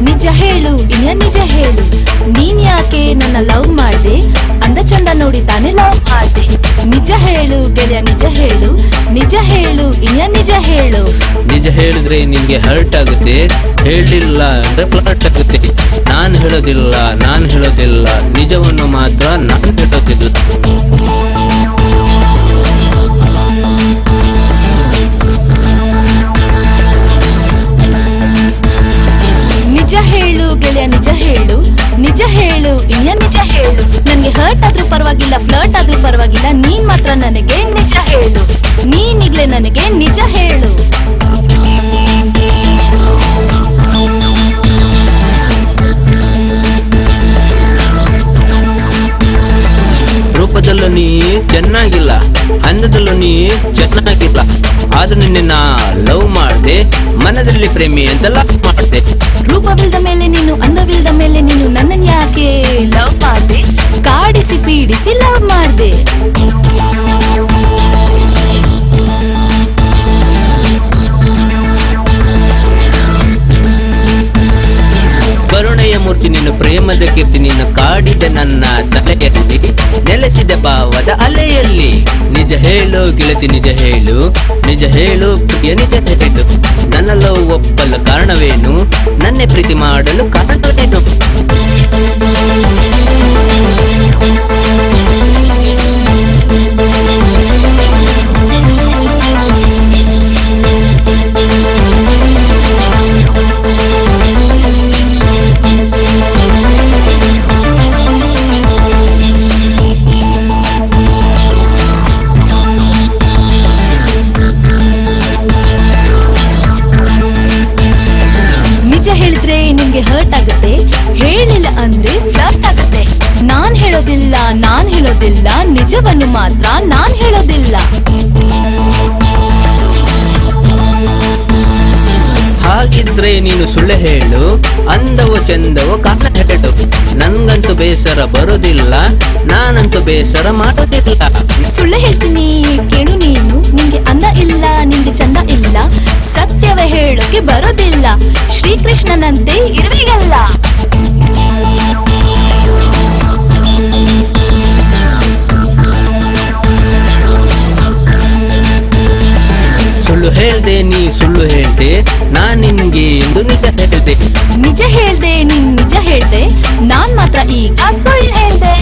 ನಿಜ ಹೇಳು ಇನ್ಯ ನಿಜ ಹೇಳು, ನೀನ್ ಯಾಕೆ ನನ್ನ ಲವ್ ಮಾಡ್ದೆ, ಅಂದ ಚಂದ ನೋಡಿ ತಾನೆ ಲವ್ ಮಾಡ್ದೆ. ನಿಜ ಹೇಳು ಗೆಳೆಯ ನಿಜ ಹೇಳು, ನಿಜ ಹೇಳು ಇನ್ಯ ನಿಜ ಹೇಳು. ನಿಜ ಹೇಳಿದ್ರೆ ನಿನ್ಗೆ ಹರ್ಟ್ ಆಗುತ್ತೆ, ಹೇಳಿಲ್ಲ ಅಂದ್ರೆ ಫ್ಲರ್ಟ್ ಆಗುತ್ತೆ. ನಾನ್ ಹೇಳೋದಿಲ್ಲ ನಿಜವನ್ನು ಮಾತ್ರ ನಾನ್ ಹೇಳೋದಿಲ್ಲ. ನಿಜ ಹೇಳು ಗೆಳೆಯ ನಿಜ ಹೇಳು, ನಿಜ ಹೇಳು ಇನ್ಯ ನಿಜ ಹೇಳು. ನನ್ಗೆ ಹರ್ಟ್ ಆದ್ರೂ ಪರವಾಗಿಲ್ಲ, ಫ್ಲರ್ಟ್ ಆದ್ರೂ ಪರವಾಗಿಲ್ಲ, ನೀನ್ ಮಾತ್ರ ನನಗೆ ನಿಜ ಹೇಳು. ನೀನಿಗ್ಲೇ ನನಗೆ ನಿಜ ಹೇಳು. ರೂಪದಲ್ಲೂ ನೀ ಚೆನ್ನಾಗಿಲ್ಲ, ಅಂದದಲ್ಲೂ ನೀ ಚೆನ್ನಾಗಿಲ್ಲ, ಆದ್ರೂ ನಿನ್ನ ಲವ್ ಮಾಡ್ದೆ, ಮನದಲ್ಲಿ ಪ್ರೇಮಿ ಅಂತ ಲವ್ ಮಾಡ್ದೆ. ರೂಪವಿಲ್ದ ಮೇಲೆ ನೀನು, ಅಂದವಿಲ್ದ ಮೇಲೆ ನೀನು, ನನ್ನನ್ ಯಾಕೆ ಲವ್ ಮಾಡ್ದೆ, ಕಾಡಿಸಿ ಪೀಡಿಸಿ ಲವ್ ಮಾಡ್ದೆ. ಕರುಣೆಯ ಮೂರ್ತಿ ನೀನು, ಪ್ರೇಮದ ಕೀರ್ತಿ ನೀನು, ಕಾಡಿದ ನನ್ನ ತಲೆಯಲ್ಲಿ, ನೆಲೆಸಿದ ಭಾವದ ಅಲೆಯಲ್ಲಿ. ನಿಜ ಹೇಳು ಗೆಳತಿ ನಿಜ ಹೇಳು, ನಿಜ ಹೇಳು ಪ್ರಿಯ ನಿಜ ಹೇಳು. ನನ್ನ ಲವ್ ಒಪ್ಪಲು ಕಾರಣವೇನು, ನನ್ನೇ ಪ್ರೀತಿ ಮಾಡಲು ಕಾರಣವೇನು. ಹೇಳಿದ್ರೆ ನಿಮ್ಗೆ ಹರ್ಟ್ ಆಗುತ್ತೆ, ಹೇಳಿಲ್ಲ ಅಂದ್ರೆ ಫ್ಲರ್ಟ್ ಆಗುತ್ತೆ. ನಾನ್ ಹೇಳೋದಿಲ್ಲ ನಿಜವನ್ನು ಮಾತ್ರ ನಾನ್ ಹೇಳೋದಿಲ್ಲ. ಹಾಗಿದ್ರೆ ನೀನು ಸುಳ್ಳು ಹೇಳು, ಅಂದವೋ ಚಂದವೋ ಕಾರಣ ಹೇಳು. ನನ್ಗಂತೂ ಬೇಸರ ಬರೋದಿಲ್ಲ, ನಾನಂತೂ ಬೇಸರ ಮಾಡೋದಿಲ್ಲ. ಸುಳ್ಳು ಹೇಳ್ತೀನಿ ಕೇಳು ನೀನು, ನಿಂಗೆ ಅಂದ ಇಲ್ಲ, ನಿಂಗೆ ಚಂದ ಇಲ್ಲ, ಸತ್ಯವೇ ಹೇಳೋಕೆ ಬರೋದಿಲ್ಲ. ಶ್ರೀಕೃಷ್ಣನಂತೆ ಇರುವೆಗಲ್ಲ. ಸುಳ್ಳು ಹೇಳ್ದೆ ನೀ ಸುಳ್ಳು ಹೇಳ್ದೆ, ನಾನ್ ನಿನ್ಗೆ ಎಂದು ನಿಜ ಹೇಳ್ದೆ. ನಿಜ ಹೇಳ್ದೆ ನೀನ್ ನಿಜ ಹೇಳ್ದೆ, ನಾನ್ ಮಾತ್ರ ಈಗ ಸುಳ್ಳು ಹೇಳ್ದೆ.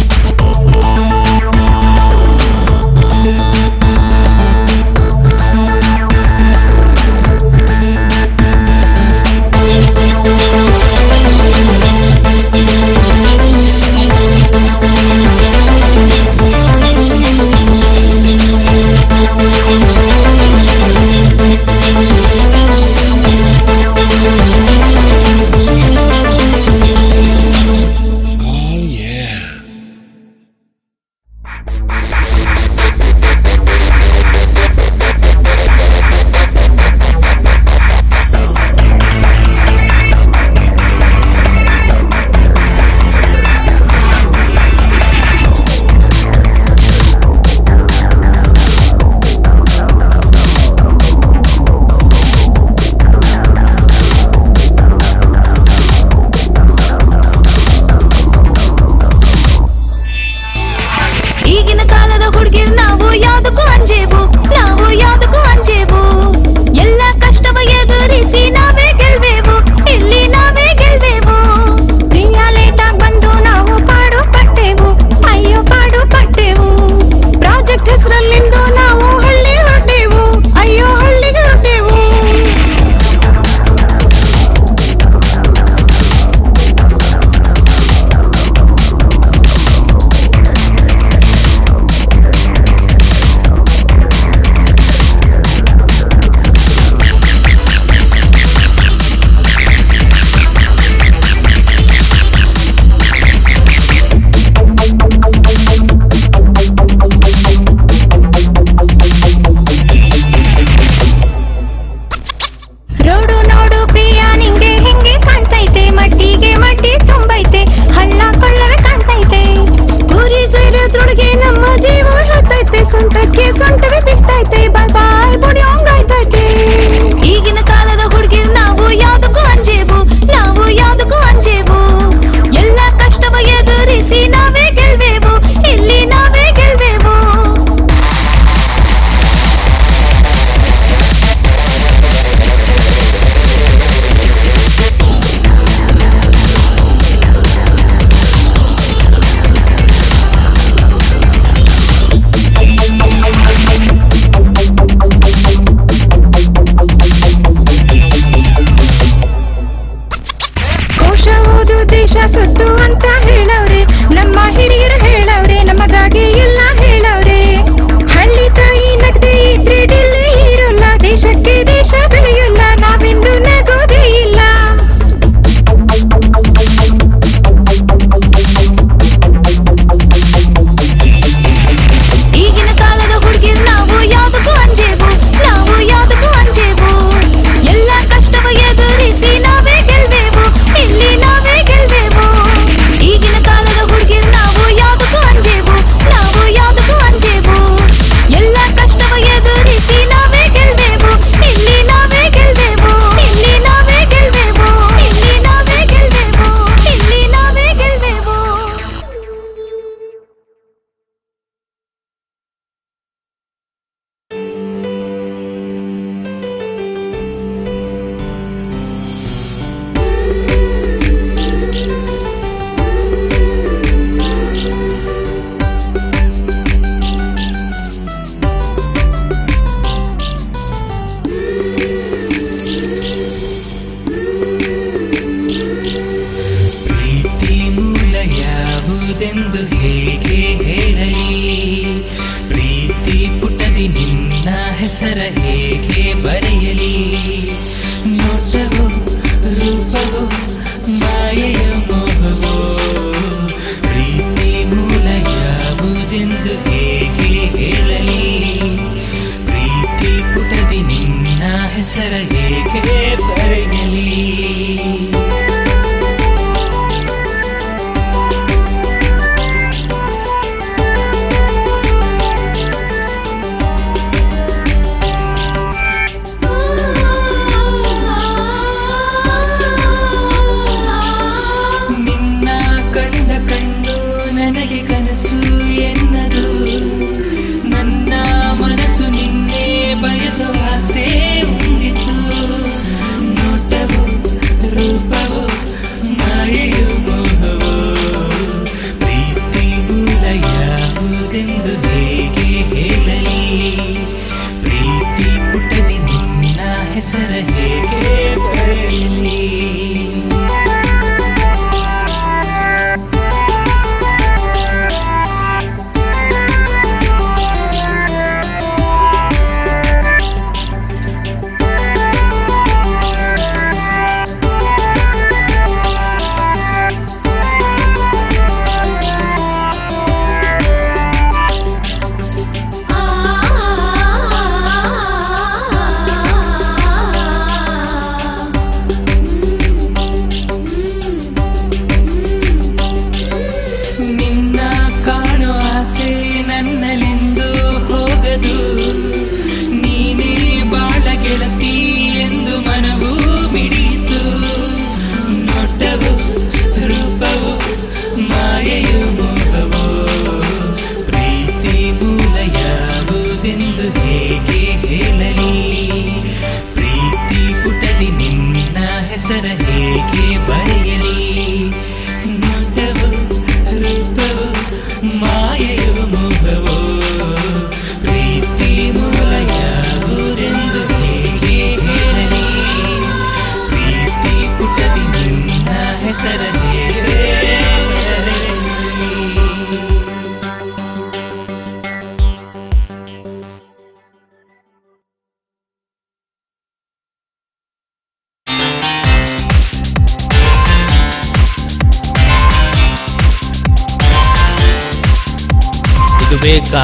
ಇದು ಬೇಕಾ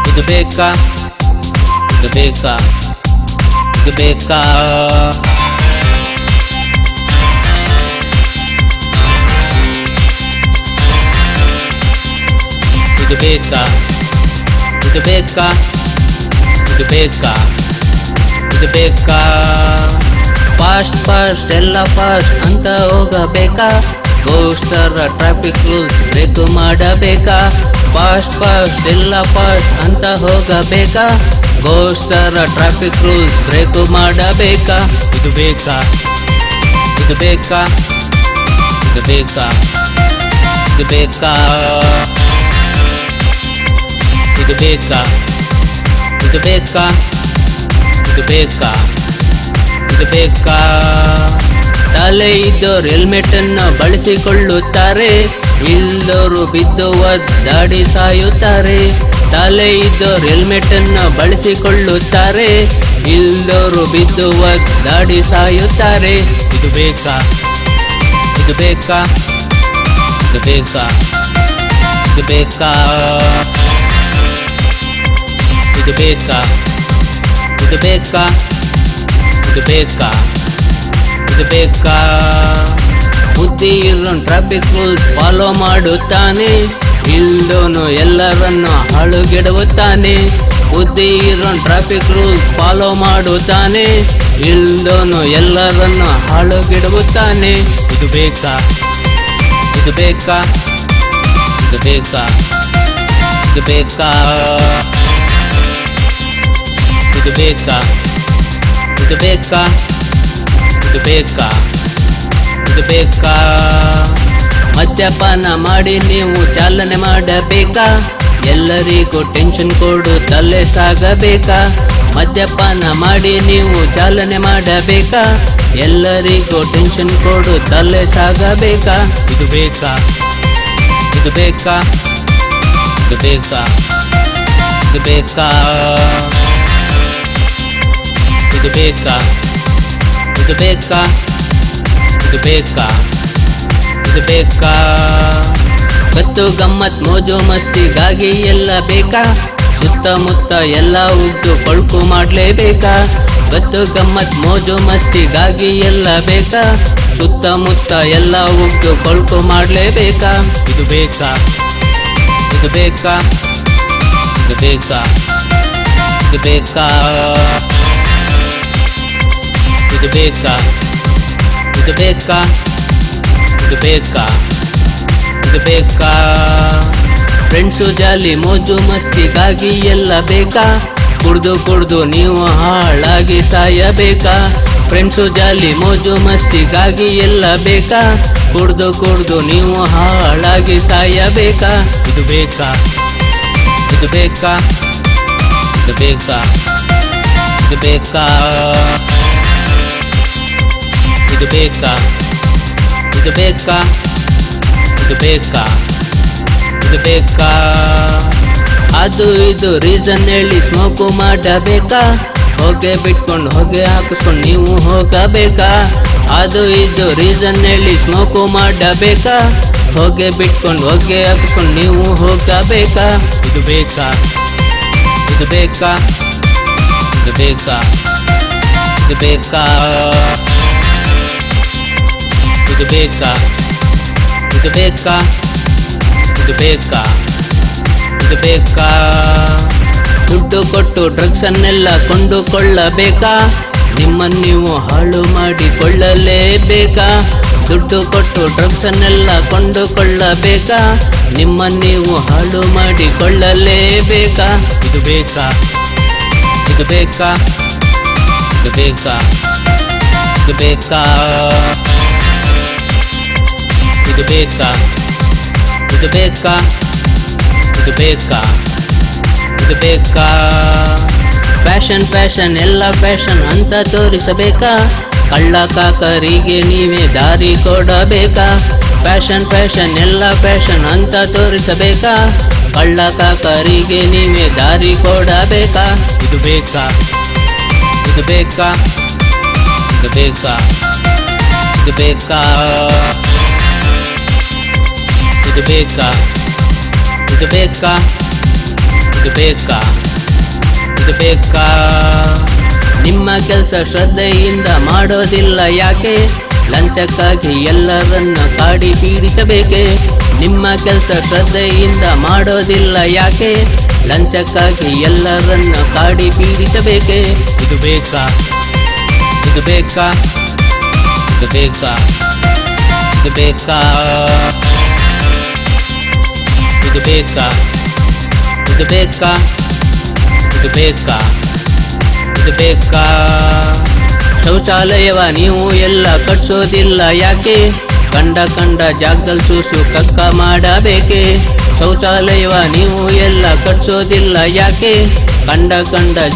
ಇದು ಬೇಕಾ ಇದು ಬೇಕಾ ಇದು ಬೇಕಾ ಇದು ಬೇಕಾ ಇದು ಬೇಕಾ ಇದು ಬೇಕಾ ಇದು ಬೇಕಾ ಫಾಸ್ಟ್ ಫಾಸ್ಟ್ ಎಲ್ಲ ಫಾಸ್ಟ್ ಅಂತ ಹೋಗಬೇಕಾ ಗೋಸ್ಟರ್ ಟ್ರಾಫಿಕ್ ರೂಲ್ಸ್ ಬ್ರೇಕ್ ಮಾಡಬೇಕಾ ಫಾಸ್ಟ್ ಫಾಸ್ಟ್ ಎಲ್ಲ ಫಾಸ್ಟ್ ಅಂತ ಹೋಗಬೇಕಾ ಗೋಸ್ಟರ್ ಟ್ರಾಫಿಕ್ ರೂಲ್ಸ್ ಬ್ರೇಕ್ ಮಾಡಬೇಕಾ ಇದು ಬೇಕಾ ಇದು ಬೇಕಾ ಇದು ಬೇಕಾ ಇದು ಬೇಕಾ ಇದು ಬೇಕಾ ಇದು ಬೇಕಾ ಇದು ಬೇಕಾ ಇದು ಬೇಕಾ ತಲೆ ಇದ್ದೋರು ಹೆಲ್ಮೆಟ್ ಅನ್ನು ಬಳಸಿಕೊಳ್ಳುತ್ತಾರೆ ಇಲ್ಲದವರು ಬಿದ್ದು ಒದ್ದಾಡಿ ಸಾಯುತ್ತಾರೆ ತಲೆ ಇದ್ದೋರು ಹೆಲ್ಮೆಟ್ ಅನ್ನು ಬಳಸಿಕೊಳ್ಳುತ್ತಾರೆ ಇಲ್ಲದವರು ಬಿದ್ದು ಒದ್ದಾಡಿ ಸಾಯುತ್ತಾರೆ ಇದು ಬೇಕಾ ಇದು ಬೇಕಾ ಇದು ಬೇಕಾ ಇದು ಬೇಕಾ ಇದು ಬೇಕಾ ಇದು ಬೇಕಾ ಇದು ಬೇಕಾ ಇದು ಬೇಕಾ ಬುದ್ಧಿ ಇರೋನ್ ಟ್ರಾಫಿಕ್ ರೂಲ್ಸ್ ಫಾಲೋ ಮಾಡುತ್ತಾನೆ ಇಲ್ದೋನು ಎಲ್ಲರನ್ನು ಹಾಳುಗೆಡುತ್ತಾನೆ ಬುದ್ಧಿ ಇರೋನ್ ಟ್ರಾಫಿಕ್ ರೂಲ್ಸ್ ಫಾಲೋ ಮಾಡುತ್ತಾನೆ ಇಲ್ದೋನು ಎಲ್ಲರನ್ನು ಹಾಳುಗೆಡುತ್ತಾನೆ ಇದು ಬೇಕಾ ಇದು ಬೇಕಾ ಇದು ಬೇಕಾ ಇದು ಬೇಕಾ ಇದು ಬೇಕಾ ಇದು ಬೇಕಾ ಇದು ಬೇಕಾ ಇದು ಬೇಕಾ ಮದ್ಯಪಾನ ಮಾಡಿ ನೀವು ಚಾಲನೆ ಮಾಡಬೇಕಾ ಎಲ್ಲರಿಗೂ ಟೆನ್ಷನ್ ಕೊಡುತ್ತಲೇ ಸಾಗಬೇಕಾ ಮದ್ಯಪಾನ ಮಾಡಿ ನೀವು ಚಾಲನೆ ಮಾಡಬೇಕಾ ಎಲ್ಲರಿಗೂ ಟೆನ್ಷನ್ ಕೊಡುತ್ತಲೇ ಸಾಗಬೇಕಾ ಇದು ಬೇಕಾ ಇದು ಬೇಕಾ ಇದು ಬೇಕಾ ಇದು ಬೇಕಾ ಇದು ಬೇಕಾ ಇದು ಬೇಕಾ ಇದು ಬೇಕಾ ಇದು ಬೇಕಾ ಕತ್ತು ಗಮ್ಮತ್ ಮೋಜು ಮಸ್ತಿಗಾಗಿ ಎಲ್ಲ ಬೇಕಾ ಸುತ್ತಮುತ್ತ ಎಲ್ಲ ಉಗ್ದು ಕೊಳ್ಕು ಮಾಡಲೇಬೇಕಾ ಕತ್ತು ಗಮ್ಮತ್ ಮೋಜು ಮಸ್ತಿಗಾಗಿ ಎಲ್ಲ ಬೇಕಾ ಸುತ್ತಮುತ್ತ ಎಲ್ಲ ಉಗ್ದು ಕೊಳ್ಕು ಮಾಡಲೇಬೇಕಾ ಇದು ಬೇಕಾ ಇದು ಬೇಕಾ ಇದು ಬೇಕಾ ಇದು ಬೇಕಾ ಇದು ಬೇಕಾ ಇದು ಬೇಕಾ ಇದು ಬೇಕಾ ಇದು ಬೇಕಾ ಫ್ರೆಂಡ್ಸು ಜಾಲಿ ಮೋಜು ಮಸ್ತಿಗಾಗಿ ಎಲ್ಲ ಬೇಕಾ ಕುಡ್ದು ಕುಡ್ದು ನೀವು ಹಾಳಾಗಿ ಸಾಯಬೇಕಾ ಫ್ರೆಂಡ್ಸು ಜಾಲಿ ಮೋಜು ಮಸ್ತಿಗಾಗಿ ಎಲ್ಲ ಬೇಕಾ ಕುಡ್ದು ಕುಡ್ದು ನೀವು ಹಾಳಾಗಿ ಸಾಯಬೇಕಾ ಇದು ಬೇಕಾ ಇದು ಬೇಕಾ ಇದು ಬೇಕಾ ಇದು ಬೇಕಾ ಇದು ಬೇಕಾ ಇದು ಬೇಕಾ ಇದು ಬೇಕಾ ಇದು ಬೇಕಾ ಅದು ಇದು ರೀಸನ್ ಹೇಳಿ ಸ್ಮೋಕು ಮಾಡಬೇಕಾ ಹೊಗೆ ಬಿಟ್ಕೊಂಡು ಹೊಗೆ ಹಾಕಿಸ್ಕೊಂಡು ನೀವು ಹೋಗಬೇಕಾ ಅದು ಇದು ರೀಸನ್ ಹೇಳಿ ಸ್ಮೋಕು ಮಾಡಬೇಕಾ ಹೊಗೆ ಬಿಟ್ಕೊಂಡು ಹೊಗೆ ಹಾಕಿಸ್ಕೊಂಡು ನೀವು ಹೋಗಬೇಕಾ ಇದು ಬೇಕಾ ಇದು ಬೇಕಾ ಇದು ಬೇಕಾ ಇದು ಬೇಕಾ ಇದು ಬೇಕಾ ಇದು ಬೇಕಾ ಇದು ಬೇಕಾ ಇದು ಬೇಕಾ ದುಡ್ಡು ಕೊಟ್ಟು ಡ್ರಗ್ಸ್ ಅನ್ನೆಲ್ಲ ಕೊಂಡುಕೊಳ್ಳಬೇಕಾ ನಿಮ್ಮನ್ನು ನೀವು ಹಾಳು ಮಾಡಿಕೊಳ್ಳಲೇಬೇಕಾ ದುಡ್ಡು ಕೊಟ್ಟು ಡ್ರಗ್ಸ್ ಅನ್ನೆಲ್ಲ ಕೊಂಡುಕೊಳ್ಳಬೇಕಾ ನಿಮ್ಮನ್ನು ನೀವು ಹಾಳು ಮಾಡಿಕೊಳ್ಳಲೇಬೇಕಾ ಇದು ಬೇಕಾ ಇದು ಬೇಕಾ ಇದು ಬೇಕಾ ಇದು ಬೇಕಾ ಇದು ಬೇಕಾ ಇದು ಬೇಕಾ ಇದು ಬೇಕಾ ಇದು ಬೇಕಾ ಫ್ಯಾಷನ್ ಫ್ಯಾಷನ್ ಎಲ್ಲ ಫ್ಯಾಷನ್ ಅಂತ ತೋರಿಸಬೇಕಾ ಕಳ್ಳ ಕಾಕರಿಗೆ ನೀವೇ ದಾರಿ ಕೊಡಬೇಕಾ ಫ್ಯಾಷನ್ ಫ್ಯಾಷನ್ ಎಲ್ಲ ಫ್ಯಾಷನ್ ಅಂತ ತೋರಿಸಬೇಕಾ ಕಳ್ಳ ಕಾಕರಿಗೆ ನೀವೇ ದಾರಿ ಕೊಡಬೇಕಾ ಇದು ಬೇಕಾ ಇದು ಬೇಕಾ ಇದು ಬೇಕಾ ಇದು ಬೇಕಾ ಇದು ಬೇಕಾ ಇದು ಬೇಕಾ ಇದು ಬೇಕಾ ಇದು ಬೇಕಾ ನಿಮ್ಮ ಕೆಲಸ ಶ್ರದ್ಧೆಯಿಂದ ಮಾಡೋದಿಲ್ಲ ಯಾಕೆ ಲಂಚಕ್ಕಾಗಿ ಎಲ್ಲರನ್ನ ಕಾಡಿ ಪೀಡಿಸಬೇಕೆ ನಿಮ್ಮ ಕೆಲಸ ಶ್ರದ್ಧೆಯಿಂದ ಮಾಡೋದಿಲ್ಲ ಯಾಕೆ ಲಂಚಕ್ಕಾಗಿ ಎಲ್ಲರನ್ನ ಕಾಡಿ ಪೀಡಿಸಬೇಕೆ ಇದು ಬೇಕಾ ಇದು ಬೇಕಾ ಇದು ಬೇಕಾ ಇದು ಬೇಕಾ ಇದು ಬೇಕಾ ಇದು ಬೇಕಾ ಇದು ಬೇಕಾ ಇದು ಬೇಕಾ ಶೌಚಾಲಯವ ನೀವು ಎಲ್ಲ ಕಟ್ಸೋದಿಲ್ಲ ಯಾಕೆ ಕಂಡ ಜಾಗದಲ್ಲಿ ಸೂಸು ಕಕ್ಕ ಮಾಡಬೇಕೆ ಶೌಚಾಲಯವ ನೀವು ಎಲ್ಲ ಕಟ್ಸೋದಿಲ್ಲ ಯಾಕೆ ಕಂಡ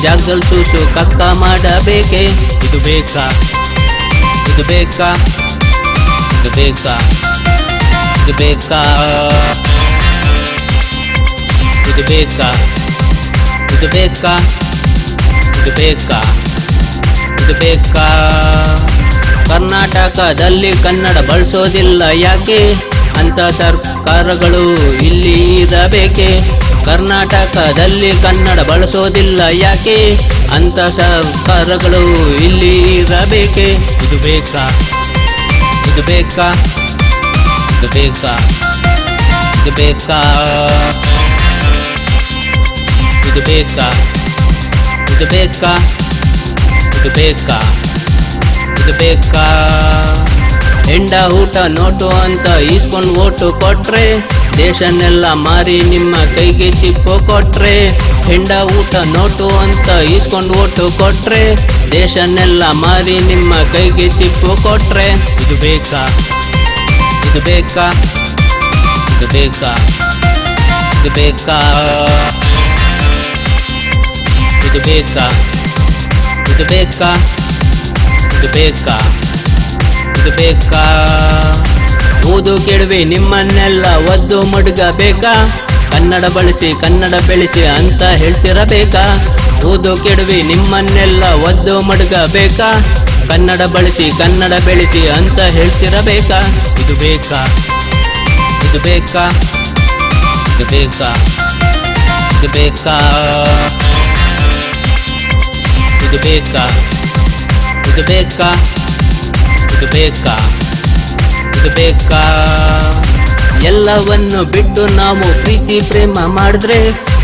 ಜಾಗದಲ್ಲಿ ಸೂಸು ಕಕ್ಕ ಮಾಡಬೇಕೆ ಇದು ಬೇಕಾ ಇದು ಬೇಕಾ ಇದು ಬೇಕಾ ಇದು ಬೇಕಾ ಇದು ಬೇಕಾ ಇದು ಬೇಕಾ ಇದು ಬೇಕಾ ಇದು ಬೇಕಾ ಕರ್ನಾಟಕದಲ್ಲಿ ಕನ್ನಡ ಬಳಸೋದಿಲ್ಲ ಯಾಕೆ ಅಂತ ಸರ್ಕಾರಗಳು ಇಲ್ಲಿ ಇರಬೇಕೆ ಕರ್ನಾಟಕದಲ್ಲಿ ಕನ್ನಡ ಬಳಸೋದಿಲ್ಲ ಯಾಕೆ ಅಂತ ಸರ್ಕಾರಗಳು ಇಲ್ಲಿ ಇರಬೇಕೆ ಇದು ಬೇಕಾ ಇದು ಬೇಕಾ ಇದು ಬೇಕಾ ಇದು ಬೇಕಾ ಇದು ಬೇಕಾ ಇದು ಬೇಕಾ ಇದು ಬೇಕಾ ಇದು ಬೇಕಾ ಹೆಂಡ ಊಟ ನೋಟು ಅಂತ ಈಸ್ಕೊಂಡು ಓಟು ಕೊಟ್ರೆ ದೇಶನೆಲ್ಲ ಮಾರಿ ನಿಮ್ಮ ಕೈಗೆ ಚಿಪ್ಪು ಕೊಟ್ರೆ ಹೆಂಡ ಊಟ ನೋಟು ಅಂತ ಈಸ್ಕೊಂಡು ಓಟು ಕೊಟ್ರೆ ದೇಶನೆಲ್ಲ ಮಾರಿ ನಿಮ್ಮ ಕೈಗೆ ಚಿಪ್ಪು ಕೊಟ್ರೆ ಇದು ಬೇಕಾ ಇದು ಬೇಕಾ ಇದು ಬೇಕಾ ಇದು ಬೇಕಾ ಇದು ಬೇಕಾ ಇದು ಬೇಕಾ ಇದು ಬೇಕಾ ಇದು ಬೇಕಾ ಓದು ಕೆಡವಿ ನಿಮ್ಮನ್ನೆಲ್ಲ ಒದ್ದು ಮಡ್ಗಬೇಕಾ ಕನ್ನಡ ಬಳಸಿ ಕನ್ನಡ ಬೆಳೆಸಿ ಅಂತ ಹೇಳ್ತಿರಬೇಕಾ ಓದು ಕೆಡವಿ ನಿಮ್ಮನ್ನೆಲ್ಲ ಒದ್ದು ಮಡ್ಗಬೇಕಾ ಕನ್ನಡ ಬಳಸಿ ಕನ್ನಡ ಬೆಳೆಸಿ ಅಂತ ಹೇಳ್ತಿರಬೇಕಾ ಇದು ಬೇಕಾ ಇದು ಬೇಕಾ ಇದು ಬೇಕಾ ಇದು ಬೇಕಾ ಇದು ಬೇಕಾ ಇದು ಬೇಕಾ ಇದು ಬೇಕಾ ಇದು ಬೇಕಾ ಎಲ್ಲವನ್ನು ಬಿಟ್ಟು ನಾವು ಪ್ರೀತಿ ಪ್ರೇಮ ಮಾಡಿದ್ರೆ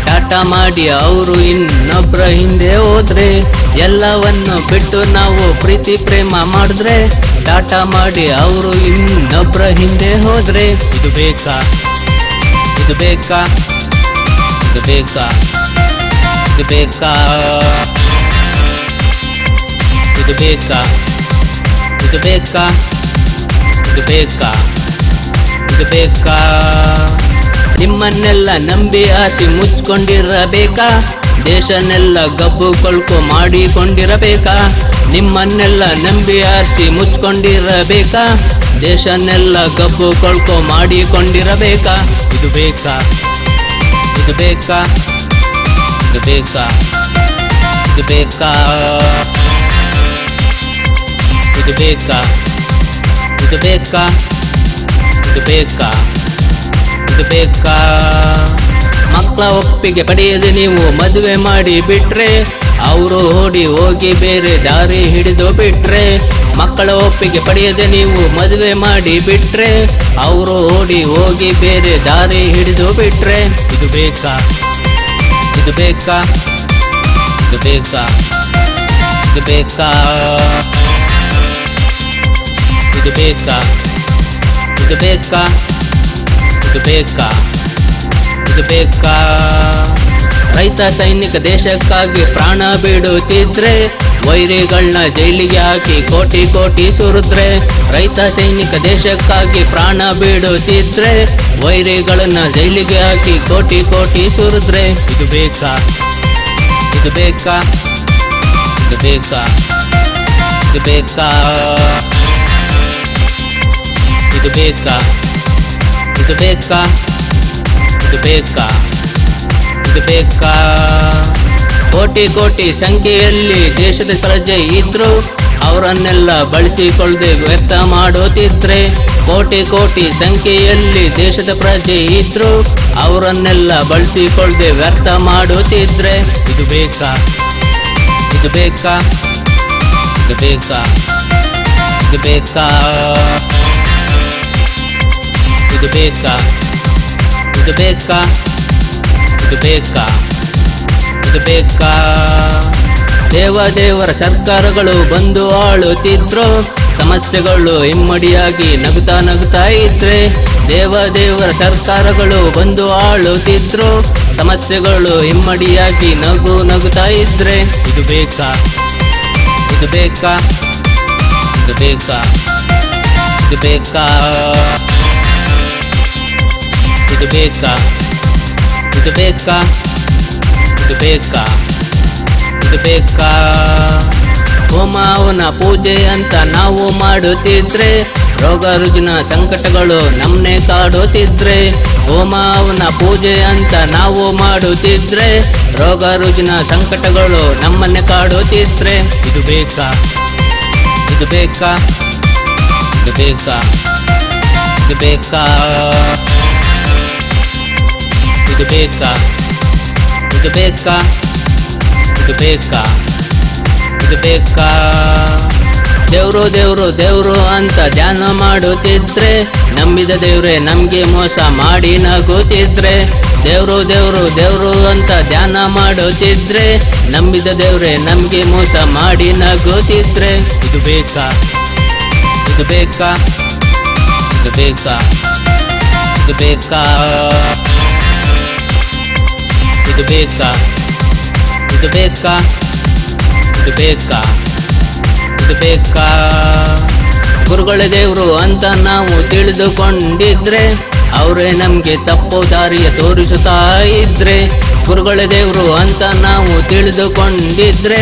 ಟಾಟಾ ಮಾಡಿ ಅವರು ಇನ್ನೊಬ್ಬರ ಹಿಂದೆ ಹೋದ್ರೆ ಎಲ್ಲವನ್ನು ಬಿಟ್ಟು ನಾವು ಪ್ರೀತಿ ಪ್ರೇಮ ಮಾಡಿದ್ರೆ ಟಾಟಾ ಮಾಡಿ ಅವರು ಇನ್ನೊಬ್ಬರ ಹಿಂದೆ ಹೋದ್ರೆ ಇದು ಬೇಕಾ ಇದು ಬೇಕಾ ಇದು ಬೇಕಾ ಇದು ಬೇಕಾ ಇದು ಬೇಕಾ ಇದು ಬೇಕಾ ಇದು ಬೇಕಾ ಇದು ಬೇಕಾ ನಿಮ್ಮನ್ನೆಲ್ಲ ನಂಬಿ ಆಸಿ ಮುಚ್ಕೊಂಡಿರಬೇಕಾ ದೇಶನೆಲ್ಲ ಗಬ್ಬು ಕೊಳ್ಕು ಮಾಡಿಕೊಂಡಿರಬೇಕಾ ನಿಮ್ಮನ್ನೆಲ್ಲ ನಂಬಿ ಆಸಿ ಮುಚ್ಕೊಂಡಿರಬೇಕಾ ದೇಶನೆಲ್ಲ ಗಬ್ಬು ಕೊಳ್ಕು ಮಾಡಿಕೊಂಡಿರಬೇಕಾ ಇದು ಬೇಕಾ ಇದು ಬೇಕಾ ಇದು ಬೇಕಾ ಇದು ಬೇಕಾ ಇದು ಬೇಕಾ ಇದು ಬೇಕಾ ಇದು ಬೇಕಾ ಇದು ಬೇಕಾ ಮಕ್ಕಳ ಒಪ್ಪಿಗೆ ಪಡೆಯದೆ ನೀವು ಮದುವೆ ಮಾಡಿ ಬಿಟ್ರೆ ಅವರು ಓಡಿ ಹೋಗಿ ಬೇರೆ ದಾರಿ ಹಿಡಿದು ಬಿಟ್ರೆ ಮಕ್ಕಳ ಒಪ್ಪಿಗೆ ಪಡೆಯದೆ ನೀವು ಮದುವೆ ಮಾಡಿ ಬಿಟ್ರೆ ಅವರು ಓಡಿ ಹೋಗಿ ಬೇರೆ ದಾರಿ ಹಿಡಿದು ಬಿಟ್ರೆ ಇದು ಬೇಕಾ ಇದು ಬೇಕಾ ಇದು ಬೇಕಾ ಇದು ಬೇಕಾ ಇದು ಬೇಕಾ ಇದು ಬೇಕಾ ಇದು ಬೇಕಾ ಇದು ಬೇಕಾ ರೈತ ಸೈನಿಕ ದೇಶಕ್ಕಾಗಿ ಪ್ರಾಣ ಬಿಡುತ್ತಿದ್ರೆ ವೈರಿಗಳನ್ನ ಜೈಲಿಗೆ ಹಾಕಿ ಕೋಟಿ ಕೋಟಿ ಸುರಿದ್ರೆ ರೈತ ಸೈನಿಕ ದೇಶಕ್ಕಾಗಿ ಪ್ರಾಣ ಬಿಡುತ್ತಿದ್ರೆ ವೈರಿಗಳನ್ನ ಜೈಲಿಗೆ ಹಾಕಿ ಕೋಟಿ ಕೋಟಿ ಸುರಿದ್ರೆ ಇದು ಬೇಕಾ ಇದು ಬೇಕಾ ಇದು ಬೇಕಾ ಇದು ಬೇಕಾ ಇದು ಬೇಕಾ ಇದು ಬೇಕಾ ಇದು ಬೇಕಾ ಇದು ಬೇಕಾ ಕೋಟಿ ಕೋಟಿ ಸಂಖ್ಯೆಯಲ್ಲಿ ದೇಶದ ಪ್ರಜೆ ಇದ್ರು ಅವರನ್ನೆಲ್ಲ ಬಳಸಿಕೊಳ್ಳದೆ ವ್ಯರ್ಥ ಮಾಡುತ್ತಿದ್ರೆ ಕೋಟಿ ಕೋಟಿ ಸಂಖ್ಯೆಯಲ್ಲಿ ದೇಶದ ಪ್ರಜೆ ಇದ್ರು ಅವರನ್ನೆಲ್ಲ ಬಳಸಿಕೊಳ್ಳದೆ ವ್ಯರ್ಥ ಮಾಡುತ್ತಿದ್ರೆ ಇದು ಬೇಕಾ ಇದು ಬೇಕಾ ಇದು ಬೇಕಾ ಇದು ಬೇಕಾ ಇದು ಬೇಕಾ ಇದು ಬೇಕಾ ಇದು ಬೇಕಾ ಇದು ಬೇಕಾ ದೇವರ ಸರ್ಕಾರಗಳು ಬಂದು ಆಳುತ್ತಿದ್ರು ಸಮಸ್ಯೆಗಳು ಇಮ್ಮಡಿಯಾಗಿ ನಗುತ್ತಾ ನಗುತ್ತಾ ಇದ್ರೆ ದೇವರ ಸರ್ಕಾರಗಳು ಬಂದು ಆಳುತ್ತಿದ್ರು ಸಮಸ್ಯೆಗಳು ಇಮ್ಮಡಿಯಾಗಿ ನಗುತ್ತಾ ಇದ್ರೆ ಇದು ಬೇಕಾ ಇದು ಬೇಕಾ ಇದು ಬೇಕಾ ಇದು ಬೇಕಾ ಇದು ಬೇಕಾ ಇದು ಬೇಕಾ ಇದು ಬೇಕಾ ಇದು ಬೇಕಾ ಹೋಮವನ ಪೂಜೆ ಅಂತ ನಾವು ಮಾಡುತ್ತಿದ್ರೆ ರೋಗ ರುಜಿನ ಸಂಕಟಗಳು ನಮ್ಮನ್ನೇ ಕಾಡುತ್ತಿದ್ರೆ ಹೋಮವನ ಪೂಜೆ ಅಂತ ನಾವು ಮಾಡುತ್ತಿದ್ರೆ ರೋಗ ರುಜಿನ ಸಂಕಟಗಳು ನಮ್ಮನ್ನೇ ಕಾಡುತ್ತಿದ್ರೆ ಇದು ಬೇಕಾ ಇದು ಬೇಕಾ ಇದು ಬೇಕಾ ಇದು ಬೇಕಾ ಇದು ಬೇಕಾ ಇದು ಬೇಕಾ ಇದು ಬೇಕಾ ಇದು ಬೇಕಾ ದೇವ್ರು ಅಂತ ಧ್ಯಾನ ಮಾಡುತ್ತಿದ್ರೆ ನಂಬಿದ ದೇವ್ರೆ ನಮ್ಗೆ ಮೋಸ ಮಾಡಿ ನಗುತ್ತಿದ್ರೆ ದೇವ್ರು ಅಂತ ಧ್ಯಾನ ಮಾಡುತ್ತಿದ್ರೆ ನಂಬಿದ ದೇವ್ರೆ ನಮ್ಗೆ ಮೋಸ ಮಾಡಿ ನಗುತ್ತಿದ್ರೆ ಇದು ಬೇಕಾ ಇದು ಬೇಕಾ ಇದು ಬೇಕಾ ಇದು ಬೇಕಾ ಇದು ಬೇಕಾ ಇದು ಬೇಕಾ ಇದು ಬೇಕಾ ಇದು ಬೇಕಾ ಗುರುಗಳೇ ದೇವ್ರು ಅಂತ ನಾವು ತಿಳಿದುಕೊಂಡಿದ್ರೆ ಅವರೇ ನಮ್ಗೆ ತಪ್ಪು ದಾರಿಯ ತೋರಿಸುತ್ತಾ ಇದ್ರೆ ಗುರುಗಳೇ ದೇವ್ರು ಅಂತ ನಾವು ತಿಳಿದುಕೊಂಡಿದ್ರೆ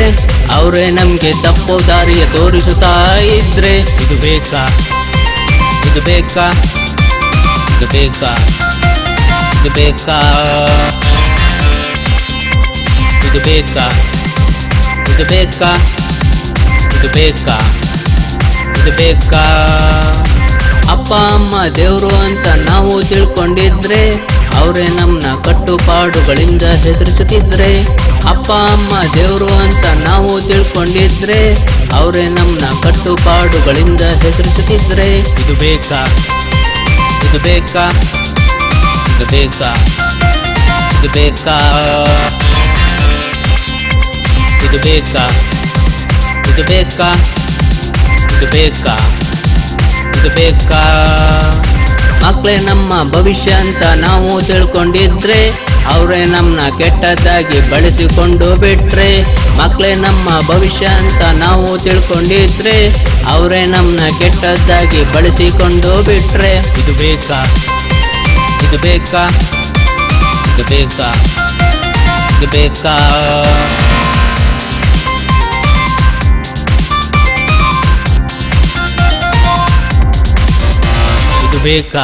ಅವರೇ ನಮ್ಗೆ ತಪ್ಪು ದಾರಿಯ ತೋರಿಸುತ್ತಾ ಇದ್ರೆ ಇದು ಬೇಕಾ ಇದು ಬೇಕಾ ಇದು ಬೇಕಾ ಇದು ಬೇಕಾ ಇದು ಬೇಕಾ ಇದು ಬೇಕಾ ಇದು ಬೇಕಾ ಇದು ಬೇಕಾ ಅಪ್ಪ ಅಮ್ಮ ದೇವ್ರು ಅಂತ ನಾವು ತಿಳ್ಕೊಂಡಿದ್ರೆ ಅವರೇ ನಮ್ಮನ್ನ ಕಟ್ಟುಪಾಡುಗಳಿಂದ ಹೆದರಿಸುತ್ತಿದ್ರೆ ಅಪ್ಪ ಅಮ್ಮ ದೇವ್ರು ಅಂತ ನಾವು ತಿಳ್ಕೊಂಡಿದ್ರೆ ಅವರೇ ನಮ್ಮನ್ನ ಕಟ್ಟುಪಾಡುಗಳಿಂದ ಹೆದರಿಸುತ್ತಿದ್ರೆ ಇದು ಬೇಕಾ ಇದು ಬೇಕಾ ಇದು ಬೇಕಾ ಇದು ಬೇಕಾ ಇದು ಬೇಕಾ ಇದು ಬೇಕಾ ಇದು ಬೇಕಾ ಇದು ಬೇಕಾ ಮಕ್ಕಳೇ ನಮ್ಮ ಭವಿಷ್ಯ ಅಂತ ನಾವು ತಿಳ್ಕೊಂಡಿದ್ರೆ ಅವರೇ ನಮ್ಮನ್ನ ಕೆಟ್ಟದಾಗಿ ಬಳಸಿಕೊಂಡು ಬಿಟ್ರೆ ಮಕ್ಕಳೇ ನಮ್ಮ ಭವಿಷ್ಯ ಅಂತ ನಾವು ತಿಳ್ಕೊಂಡಿದ್ರೆ ಅವರೇ ನಮ್ಮನ್ನ ಕೆಟ್ಟದಾಗಿ ಬಳಸಿಕೊಂಡು ಬಿಟ್ರೆ ಇದು ಬೇಕಾ ಇದು ಬೇಕಾ ಇದು ಬೇಕಾ ಇದು ಬೇಕಾ ಇದು ಬೇಕಾ